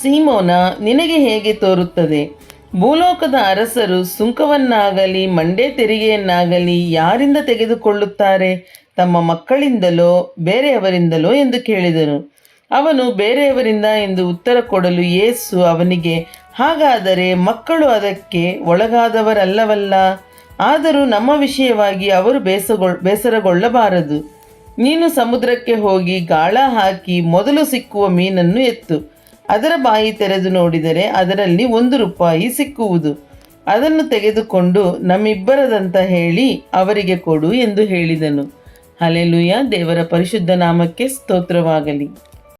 ಸೀಮೋನ, ನಿನಗೆ ಹೇಗೆ ತೋರುತ್ತದೆ? ಭೂಲೋಕದ ಅರಸರು ಸುಂಕವನ್ನಾಗಲಿ ಮಂಡೆ ತೆರಿಗೆಯನ್ನಾಗಲಿ ಯಾರಿಂದ ತೆಗೆದುಕೊಳ್ಳುತ್ತಾರೆ? ತಮ್ಮ ಮಕ್ಕಳಿಂದಲೋ ಬೇರೆಯವರಿಂದಲೋ ಎಂದು ಕೇಳಿದನು. ಅವನು ಬೇರೆಯವರಿಂದ ಎಂದು ಉತ್ತರ ಕೊಡಲು ಯೇಸು ಅವನಿಗೆ, ಹಾಗಾದರೆ ಮಕ್ಕಳು ಅದಕ್ಕೆ ಒಳಗಾದವರಲ್ಲವಲ್ಲ? ಆದರೂ ನಮ್ಮ ವಿಷಯವಾಗಿ ಅವರು ಬೇಸರಗೊಳ್ಳಬಾರದು. ನೀನು ಸಮುದ್ರಕ್ಕೆ ಹೋಗಿ ಗಾಳ ಹಾಕಿ ಮೊದಲು ಸಿಕ್ಕುವ ಮೀನನ್ನು ಎತ್ತು. ಅದರ ಬಾಯಿ ತೆರೆದು ನೋಡಿದರೆ ಅದರಲ್ಲಿ 1 ರೂಪಾಯಿ ಸಿಕ್ಕುವುದು. ಅದನ್ನು ತೆಗೆದುಕೊಂಡು ನಮ್ಮಿಬ್ಬರದಂತ ಹೇಳಿ ಅವರಿಗೆ ಕೊಡು ಎಂದು ಹೇಳಿದನು. ಹಲ್ಲೆಲೂಯಾ. ದೇವರ ಪರಿಶುದ್ಧ ನಾಮಕ್ಕೆ ಸ್ತೋತ್ರವಾಗಲಿ.